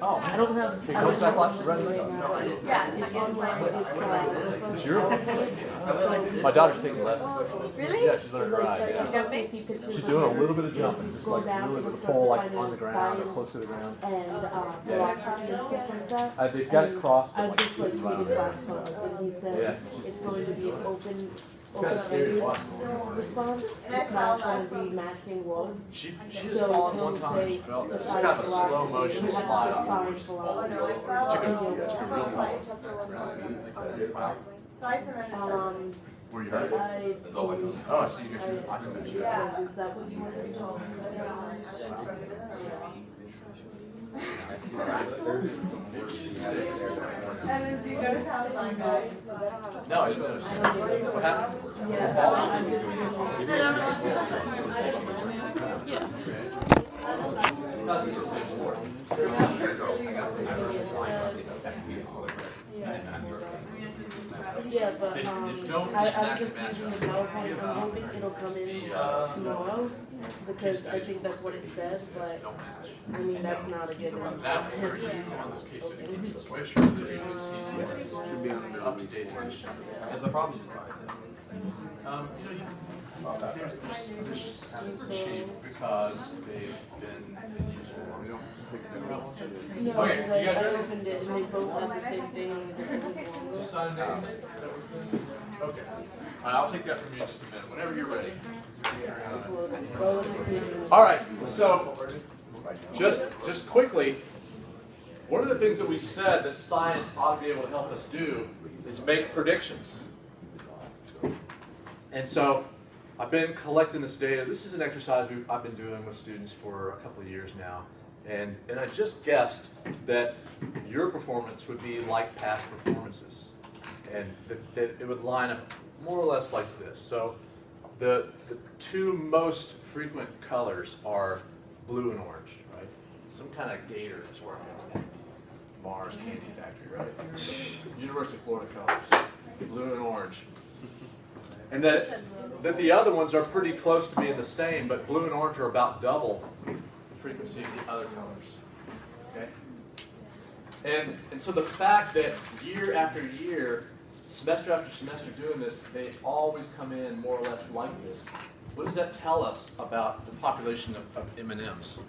I don't have. What's that like? You running this? Yeah, It's on my. It's your. My daughter's taking lessons. Really? Yeah, she's learning to ride. Yeah. She's doing a little bit of jumping, just like really with the pole like on the ground or close to the ground. And philosophy and stuff like that. They've got it crossed. I've just like seen flashcards, and he said it's going to be an open-ended response. It's not going to be matching words. She just fallen one time. She fell. Just kind of a slow motion slide off. Took a real fall. Were you hurt? That's all I know. Oh, I see. I see. Is that what you want to talk And do you notice how it's like that? No, I didn't notice. What happened? Yeah, but They don't I'm snack just and match using up. the PowerPoint. I'm hoping it'll come in tomorrow because I think that's what it said. But I mean, that's not a given. That way, where you on this case study, make sure that you see up to date. As a problem, They're super cheap because they've been used for long. No, Okay, because you guys I ready? opened it and they both have the same thing. Just sign names. Okay. I'll take that from you in just a minute. Whenever you're ready. All right. So, just quickly, one of the things that we said that science ought to be able to help us do is make predictions. And so, I've been collecting this data. This is an exercise I've been doing with students for a couple of years now. And I just guessed that your performance would be like past performances. And that it would line up more or less like this. So the two most frequent colors are blue and orange, right? Some kind of gator is working on Mars Candy Factory, right? University of Florida colors, blue and orange. And that the other ones are pretty close to being the same, but blue and orange are about double the frequency of the other colors. Okay? And so the fact that year after year, semester after semester doing this, they always come in more or less like this. What does that tell us about the population of M&Ms?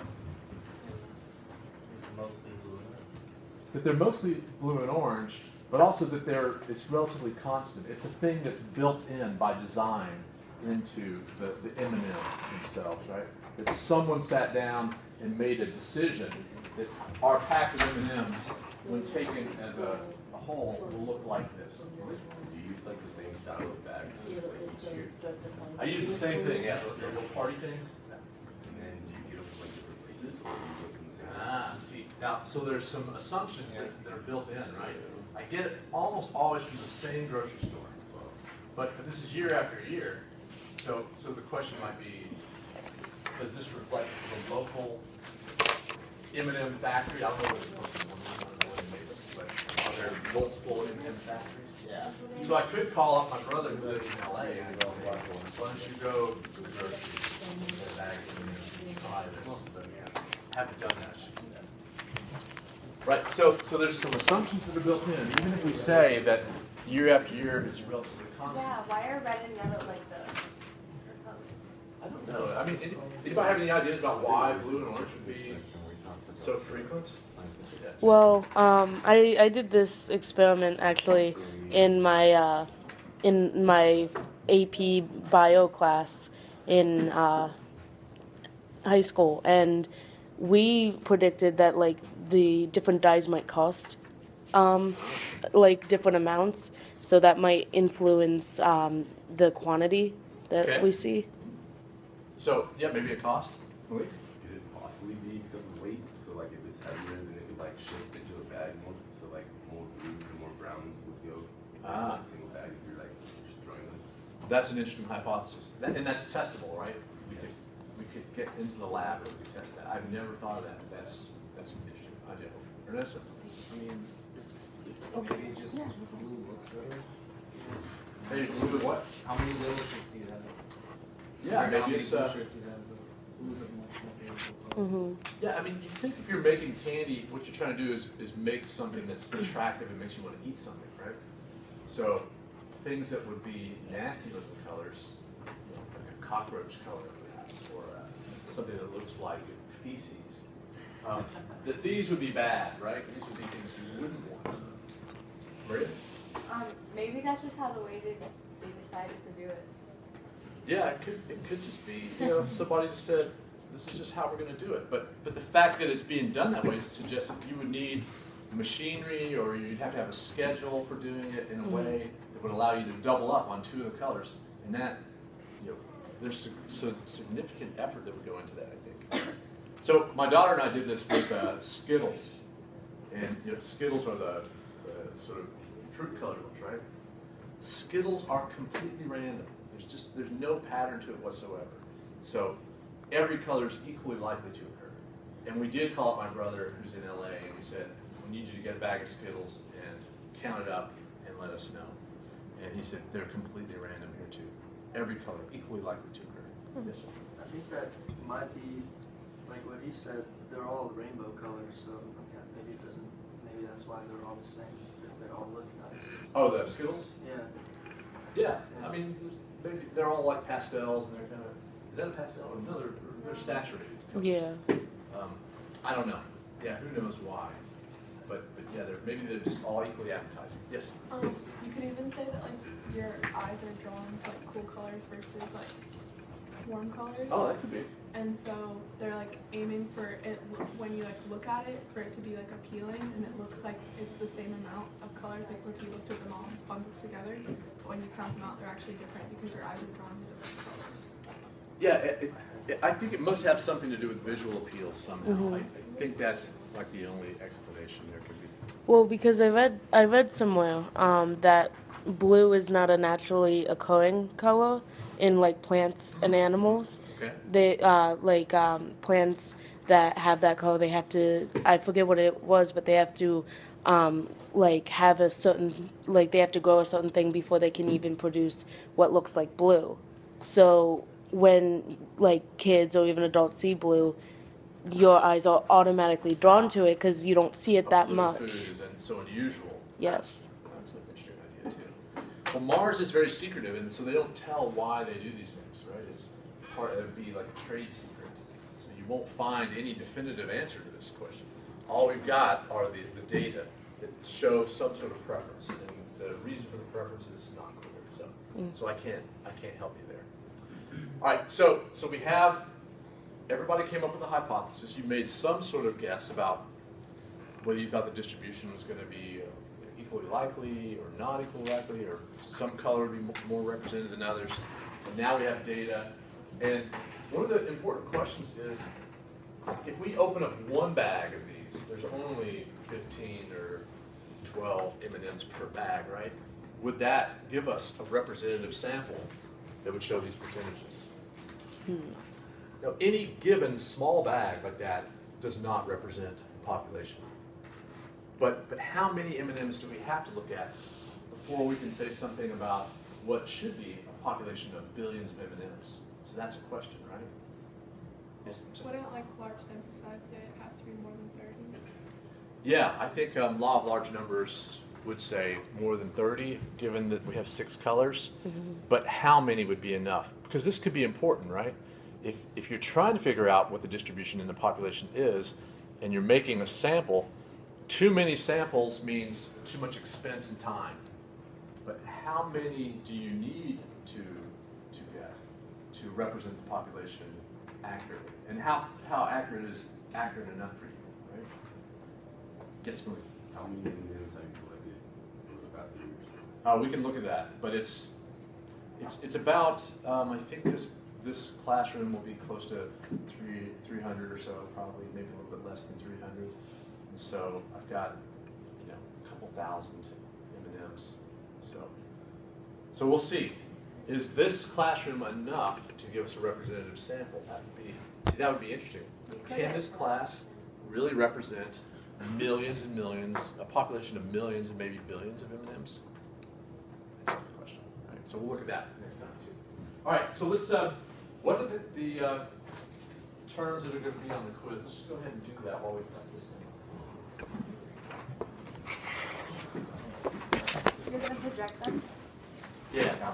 That they're mostly blue and orange, but also that it's relatively constant. It's a thing that's built in by design into the M&Ms themselves, right? That someone sat down and made a decision that our pack of M&Ms, when taken as a whole, will look like this. Do you use like the same style of bags like each year? I use the same thing, yeah, the little party things. And then do you get them from like different places or do you get them the same places? See. Now, so there's some assumptions that are built in, right? I get it almost always from the same grocery store. But this is year after year. So the question might be, does this reflect the local M&M factory? I don't know what they made them, but are there multiple M&M factories? Yeah. So I could call up my brother who lives in LA and go, why don't you go to the grocery bag and try this? But I haven't done that. I should do that. Right. So there's some assumptions that are built in. Even if we say that year after year is relatively constant. Yeah, why are red and yellow like the I don't know. I mean, anybody have any ideas about why blue and orange would be so frequent? Well, I did this experiment actually in my AP bio class in high school, and we predicted that like the different dyes might cost like different amounts, so that might influence the quantity that we see. So yeah, maybe a cost. Could it possibly be because of weight? So like if it's heavier, then it could rounds would go into Ah. a single bag if you're like just throwing them. That's an interesting hypothesis, and that's testable, right? We could get into the lab and we could test that. I've never thought of that, but that's an interesting idea. Ernesto? I mean, maybe just blue looks better. Maybe blue what? How many yellow shirts do you have? Yeah, Or how maybe many it's, blue shirts you have, but blue's like my favorite color. Mm-hmm. Yeah, I mean, you think if you're making candy, what you're trying to do is make something that's attractive and makes you want to eat something, right? So things that would be nasty looking colors, you know, like a cockroach color perhaps, or something that looks like feces, that these would be bad, right? These would be things you wouldn't want. Right? Maybe that's just how the way they decided to do it. Yeah, it could just be, you know, somebody just said, this is just how we're going to do it. But the fact that it's being done that way suggests that you would need machinery, or you'd have to have a schedule for doing it in a way that would allow you to double up on two of the colors. And that, you know, there's significant effort that would go into that, I think. So my daughter and I did this with Skittles. And, you know, Skittles are the sort of fruit colored ones, right? Skittles are completely random. There's no pattern to it whatsoever. So every color is equally likely to occur. And we did call up my brother who's in LA, and we said, we need you to get a bag of Skittles and count it up and let us know. And he said, they're completely random here too. Every color equally likely to occur. Yes, sir. I think that might be, like what he said, they're all rainbow colors, so maybe it doesn't, maybe that's why they're all the same, because they all look nice. Oh, the Skittles? Yeah. Yeah, I mean, maybe they're all like pastels, and they're kind of, is that a pastel? No, they're saturated colors. Yeah. I don't know. Yeah, who knows why? But yeah, maybe they're just all equally appetizing. Yes? You could even say that like your eyes are drawn to like cool colors versus like warm colors. Oh, that could be. And so they're like aiming for it when you like look at it for it to be like appealing, and it looks like it's the same amount of colors. Like if you looked at them all bundled together, but when you count them out, they're actually different because your eyes are drawn to different colors. Yeah, I think it must have something to do with visual appeal somehow. I think that's like the only explanation there could be. Well, because I read somewhere that blue is not a naturally occurring color in like plants and animals. Okay. They plants that have that color, they have to, I forget what it was, but they have to like have a certain, like they have to grow a certain thing before they can even produce what looks like blue. So when like kids or even adults see blue, your eyes are automatically drawn to it because you don't see it that Blue much. food is so unusual. Yes. That's an interesting idea too. Well, Mars is very secretive, and so they don't tell why they do these things, right? It's part, it would be like a trade secret. So you won't find any definitive answer to this question. All we've got are the data that show some sort of preference, and the reason for the preference is not clear. So I can't help you there. All right, so we have, everybody came up with a hypothesis. You made some sort of guess about whether you thought the distribution was going to be equally likely or not equally likely, or some color would be more represented than others. And now we have data. And one of the important questions is, if we open up one bag of these, there's only 15 or 12 M&Ms per bag, right? Would that give us a representative sample that would show these percentages? Now, any given small bag like that does not represent the population. But how many M&Ms do we have to look at before we can say something about what should be a population of billions of M&Ms? So that's a question, right? Yes. Wouldn't like large sample size say it has to be more than 30? Yeah, I think law of large numbers would say more than 30, given that we have 6 colors. But how many would be enough? Because this could be important, right? If you're trying to figure out what the distribution in the population is, and you're making a sample, too many samples means too much expense and time. But how many do you need to get to represent the population accurately? And how accurate is accurate enough for you, right? Yes, Marie. How many M&Ms have you collected over the past 2 years? We can look at that, but it's about I think this classroom will be close to 300 or so, probably maybe a little bit less than 300. And so I've got a couple thousand M&Ms. So we'll see. Is this classroom enough to give us a representative sample? That would be interesting. Can this class really represent millions and millions, a population of millions and maybe billions of M&Ms? That's a good question. All right, so we'll look at that next time too. All right, so let's, what are the terms that are going to be on the quiz? Let's just go ahead and do that while we practice. You're going to project them? Yeah.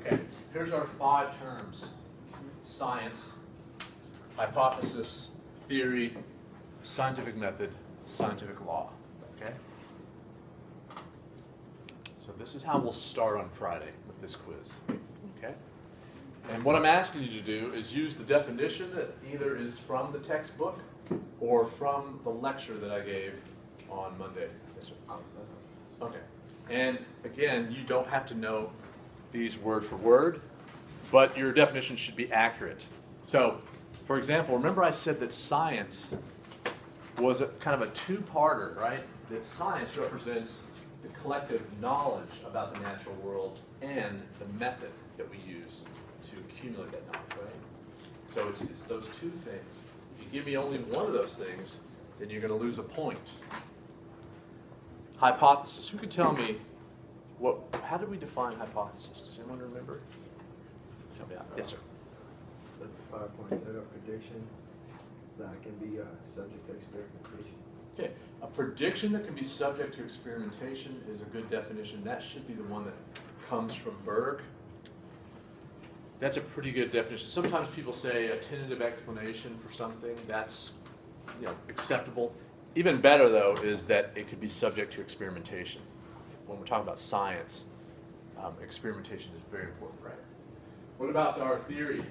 Okay, here's our 5 terms: science, hypothesis, theory, scientific method, scientific law. Okay? So this is how we'll start on Friday with this quiz. Okay? And what I'm asking you to do is use the definition that either is from the textbook or from the lecture that I gave on Monday. Yes, sir. Okay. And again, you don't have to know these word for word, but your definition should be accurate. So, for example, remember I said that science was kind of a two-parter, right? That science represents the collective knowledge about the natural world and the method that we use to accumulate that knowledge, right? So it's those two things. If you give me only one of those things, then you're going to lose a point. Hypothesis. Who could tell me how did we define hypothesis? Does anyone remember? Help me out. Yes, sir. The 5.0 prediction that can be subject to experimentation. Okay, a prediction that can be subject to experimentation is a good definition. That should be the one that comes from Berg. That's a pretty good definition. Sometimes people say a tentative explanation for something. That's acceptable. Even better, though, is that it could be subject to experimentation. When we're talking about science, experimentation is very important, right? What about our theory?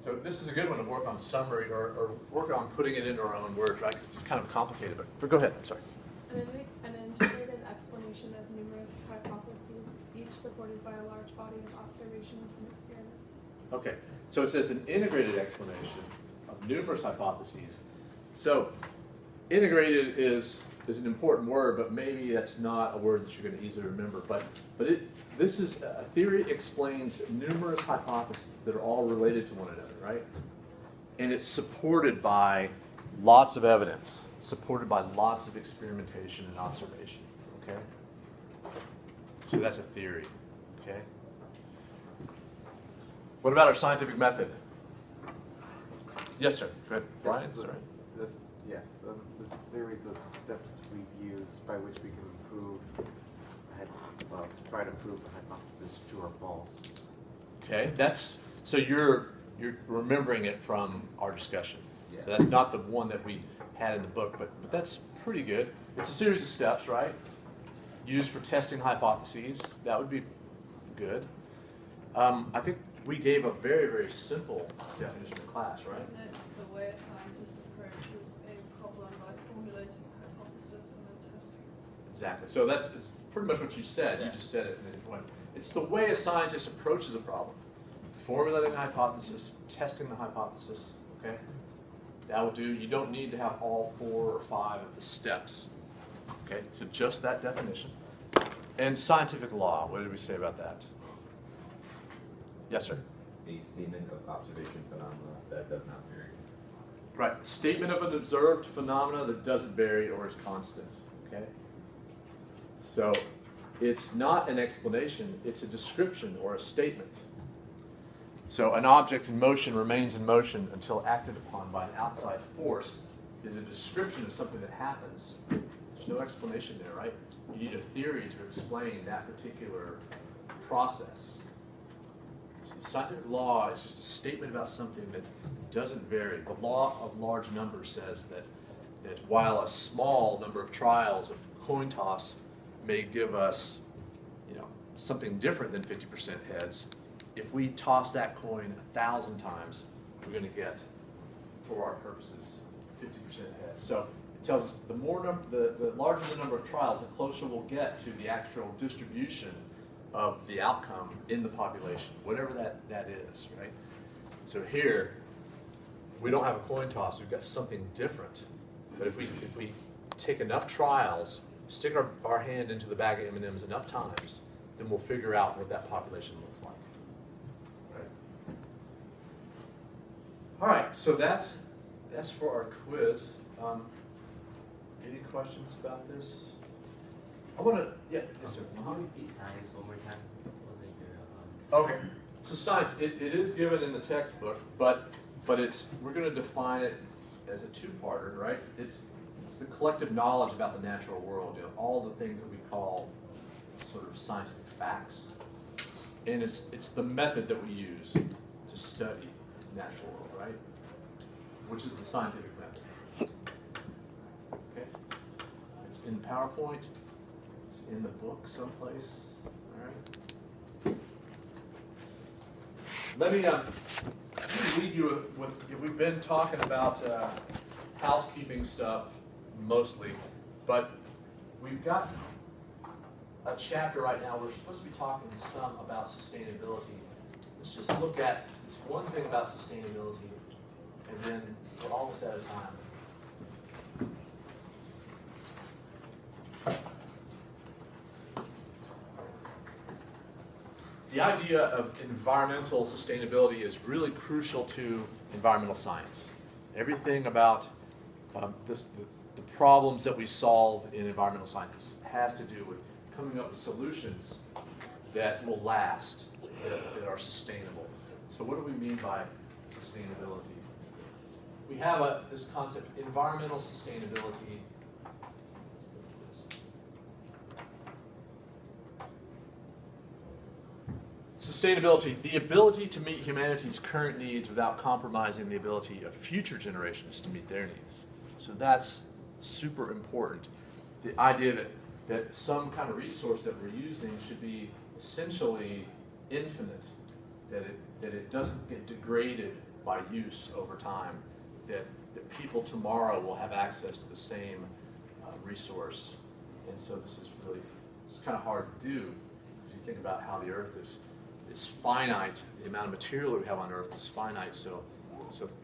So this is a good one to work on summary or work on putting it into our own words, right? Because it's kind of complicated, but go ahead, I'm sorry. An integrated explanation of numerous hypotheses, each supported by a large body of observations and experiments. Okay, so it says an integrated explanation of numerous hypotheses. So integrated is an important word, but maybe that's not a word that you're going to easily remember. But this is a theory explains numerous hypotheses that are all related to one another, right? And it's supported by lots of evidence, supported by lots of experimentation and observation. Okay, so that's a theory. Okay. What about our scientific method? Yes, sir. Go ahead, Brian. Is that right? Yes, the series of steps we use by which we can prove, try to prove a hypothesis true or false. Okay, so you're remembering it from our discussion. Yeah. So that's not the one that we had in the book, but that's pretty good. It's a series of steps, right? Used for testing hypotheses. That would be good. I think we gave a very, very simple definition in class, right? Isn't it the way a scientist approaches a problem by formulating a hypothesis and then testing it? Exactly. So it's pretty much what you said. You just said it in a point. It's the way a scientist approaches a problem. Formulating a hypothesis, testing the hypothesis, okay? That will do. You don't need to have all 4 or 5 of the steps. Okay, so just that definition. And scientific law, what did we say about that? Yes, sir? A statement of observation phenomena that does not vary. Right, statement of an observed phenomena that doesn't vary or is constant, okay? So it's not an explanation, it's a description or a statement. So an object in motion remains in motion until acted upon by an outside force is a description of something that happens. There's no explanation there, right? You need a theory to explain that particular process. Scientific law is just a statement about something that doesn't vary. The law of large numbers says that while a small number of trials of coin toss may give us, something different than 50% heads, if we toss that coin 1,000 times, we're going to get, for our purposes, 50% heads. So it tells us the larger the number of trials, the closer we'll get to the actual distribution of the outcome in the population, whatever that is, right? So here, we don't have a coin toss, we've got something different. But if we take enough trials, stick our hand into the bag of M&Ms enough times, then we'll figure out what that population looks like. Right? All right, so that's for our quiz. Any questions about this? I want to, yeah, yes sir. Can you repeat science one more time? What was it your, Okay, so science, it is given in the textbook, but we're going to define it as a two-parter, right? It's the collective knowledge about the natural world, all the things that we call sort of scientific facts, and it's the method that we use to study the natural world, right? Which is the scientific method. Okay, it's in PowerPoint. It's in the book someplace. All right. Let me leave you with we've been talking about housekeeping stuff mostly, but we've got a chapter right now. We're supposed to be talking some about sustainability. Let's just look at this one thing about sustainability, and then we're almost out of time. The idea of environmental sustainability is really crucial to environmental science. Everything about the problems that we solve in environmental science has to do with coming up with solutions that will last, that are sustainable. So what do we mean by sustainability? We have this concept, environmental sustainability. Sustainability, the ability to meet humanity's current needs without compromising the ability of future generations to meet their needs. So that's super important. The idea that some kind of resource that we're using should be essentially infinite, that it doesn't get degraded by use over time, that people tomorrow will have access to the same resource. And so this is really, it's kind of hard to do if you think about how the earth is finite. The amount of material that we have on earth is finite, so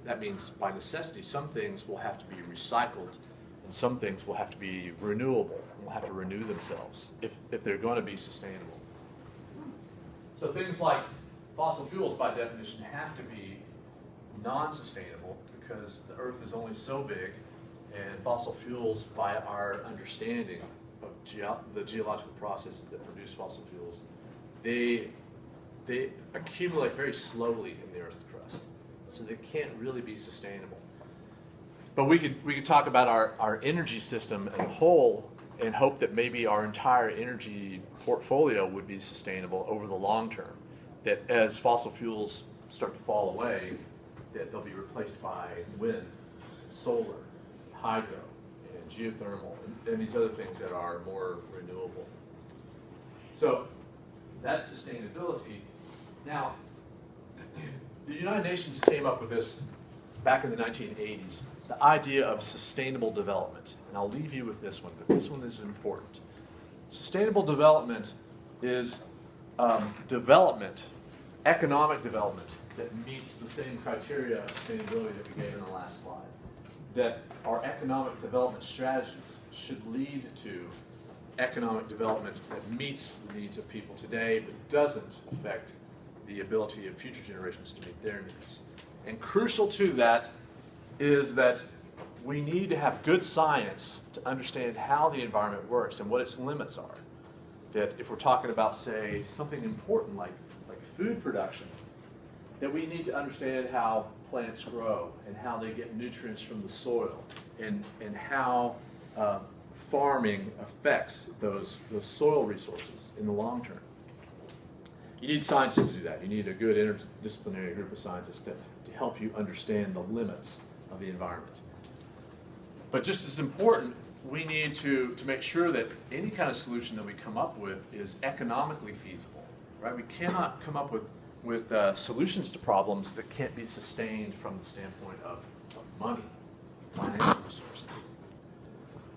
that means by necessity some things will have to be recycled and some things will have to be renewable and will have to renew themselves if they're going to be sustainable. So things like fossil fuels by definition have to be non-sustainable because the earth is only so big, and fossil fuels, by our understanding of the geological processes that produce fossil fuels, they accumulate very slowly in the Earth's crust, so they can't really be sustainable. But we could talk about our energy system as a whole and hope that maybe our entire energy portfolio would be sustainable over the long term. That as fossil fuels start to fall away, that they'll be replaced by wind, solar, hydro, and geothermal, and these other things that are more renewable. So that's sustainability. Now, the United Nations came up with this back in the 1980s, the idea of sustainable development. And I'll leave you with this one, but this one is important. Sustainable development is development, economic development, that meets the same criteria of sustainability that we gave in the last slide. That our economic development strategies should lead to economic development that meets the needs of people today but doesn't affect the ability of future generations to meet their needs. And crucial to that is that we need to have good science to understand how the environment works and what its limits are. That if we're talking about, say, something important like food production, that we need to understand how plants grow and how they get nutrients from the soil and how farming affects those soil resources in the long term. you need scientists to do that. You need a good interdisciplinary group of scientists to help you understand the limits of the environment. But just as important, we need to make sure that any kind of solution that we come up with is economically feasible, right? We cannot come up with solutions to problems that can't be sustained from the standpoint of money, financial resources.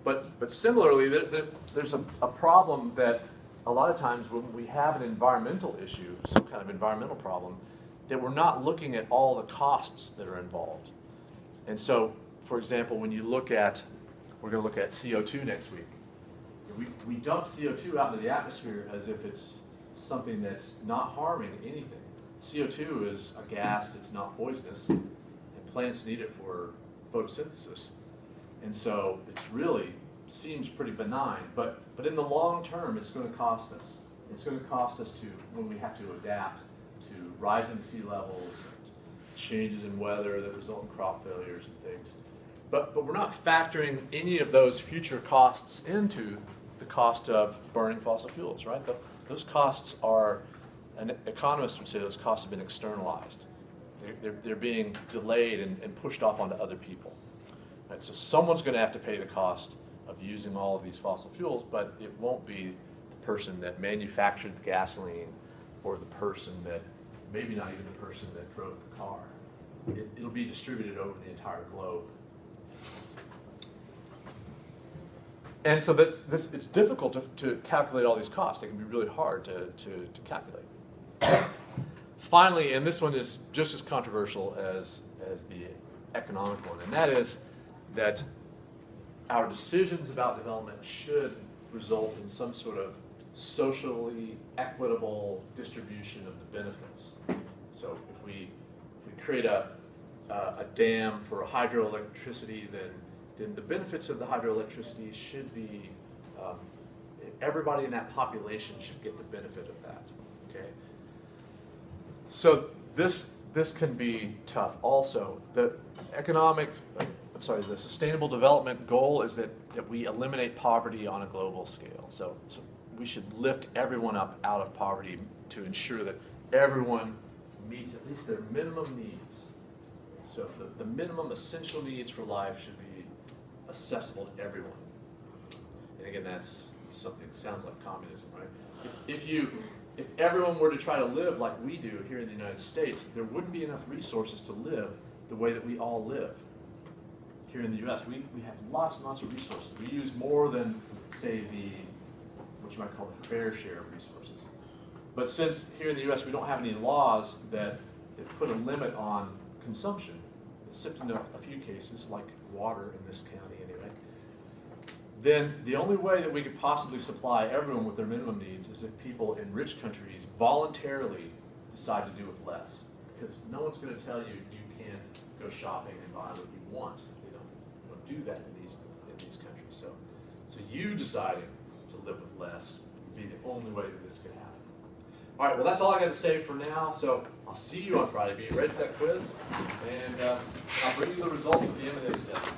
But similarly, there's a problem that a lot of times when we have an environmental issue, some kind of environmental problem, that we're not looking at all the costs that are involved. And so, for example, when you look at, we're going to look at CO2 next week. We dump CO2 out into the atmosphere as if it's something that's not harming anything. CO2 is a gas that's not poisonous, and plants need it for photosynthesis. And so it's really seems pretty benign, but in the long term, it's going to cost us. It's going to cost us when we have to adapt to rising sea levels, and changes in weather that result in crop failures and things. But we're not factoring any of those future costs into the cost of burning fossil fuels, right? Those costs are, an economist would say those costs have been externalized. They're being delayed and pushed off onto other people. Right? So someone's going to have to pay the cost of using all of these fossil fuels, but it won't be the person that manufactured the gasoline or the person that, maybe not even the person that drove the car. It'll be distributed over the entire globe. And so it's difficult to calculate all these costs. They can be really hard to calculate. Finally, and this one is just as controversial as the economic one, and that is that our decisions about development should result in some sort of socially equitable distribution of the benefits. So if we create a dam for hydroelectricity, then the benefits of the hydroelectricity should be, everybody in that population should get the benefit of that, okay? So this can be tough. Also, the sustainable development goal is that we eliminate poverty on a global scale. So we should lift everyone up out of poverty to ensure that everyone meets at least their minimum needs. So the minimum essential needs for life should be accessible to everyone. And again, that's something that sounds like communism, right? If everyone were to try to live like we do here in the United States, there wouldn't be enough resources to live the way that we all live. Here in the U.S., we have lots and lots of resources. We use more than, say, what you might call the fair share of resources. But since here in the U.S. we don't have any laws that put a limit on consumption, except in a few cases, like water in this county anyway, then the only way that we could possibly supply everyone with their minimum needs is if people in rich countries voluntarily decide to do with less. Because no one's going to tell you you can't go shopping and buy what you want. They don't do that in these countries. So you deciding to live with less would be the only way that this could happen. All right, well, that's all I got to say for now. So I'll see you on Friday. Be ready for that quiz, and I'll bring you the results of the M&A study.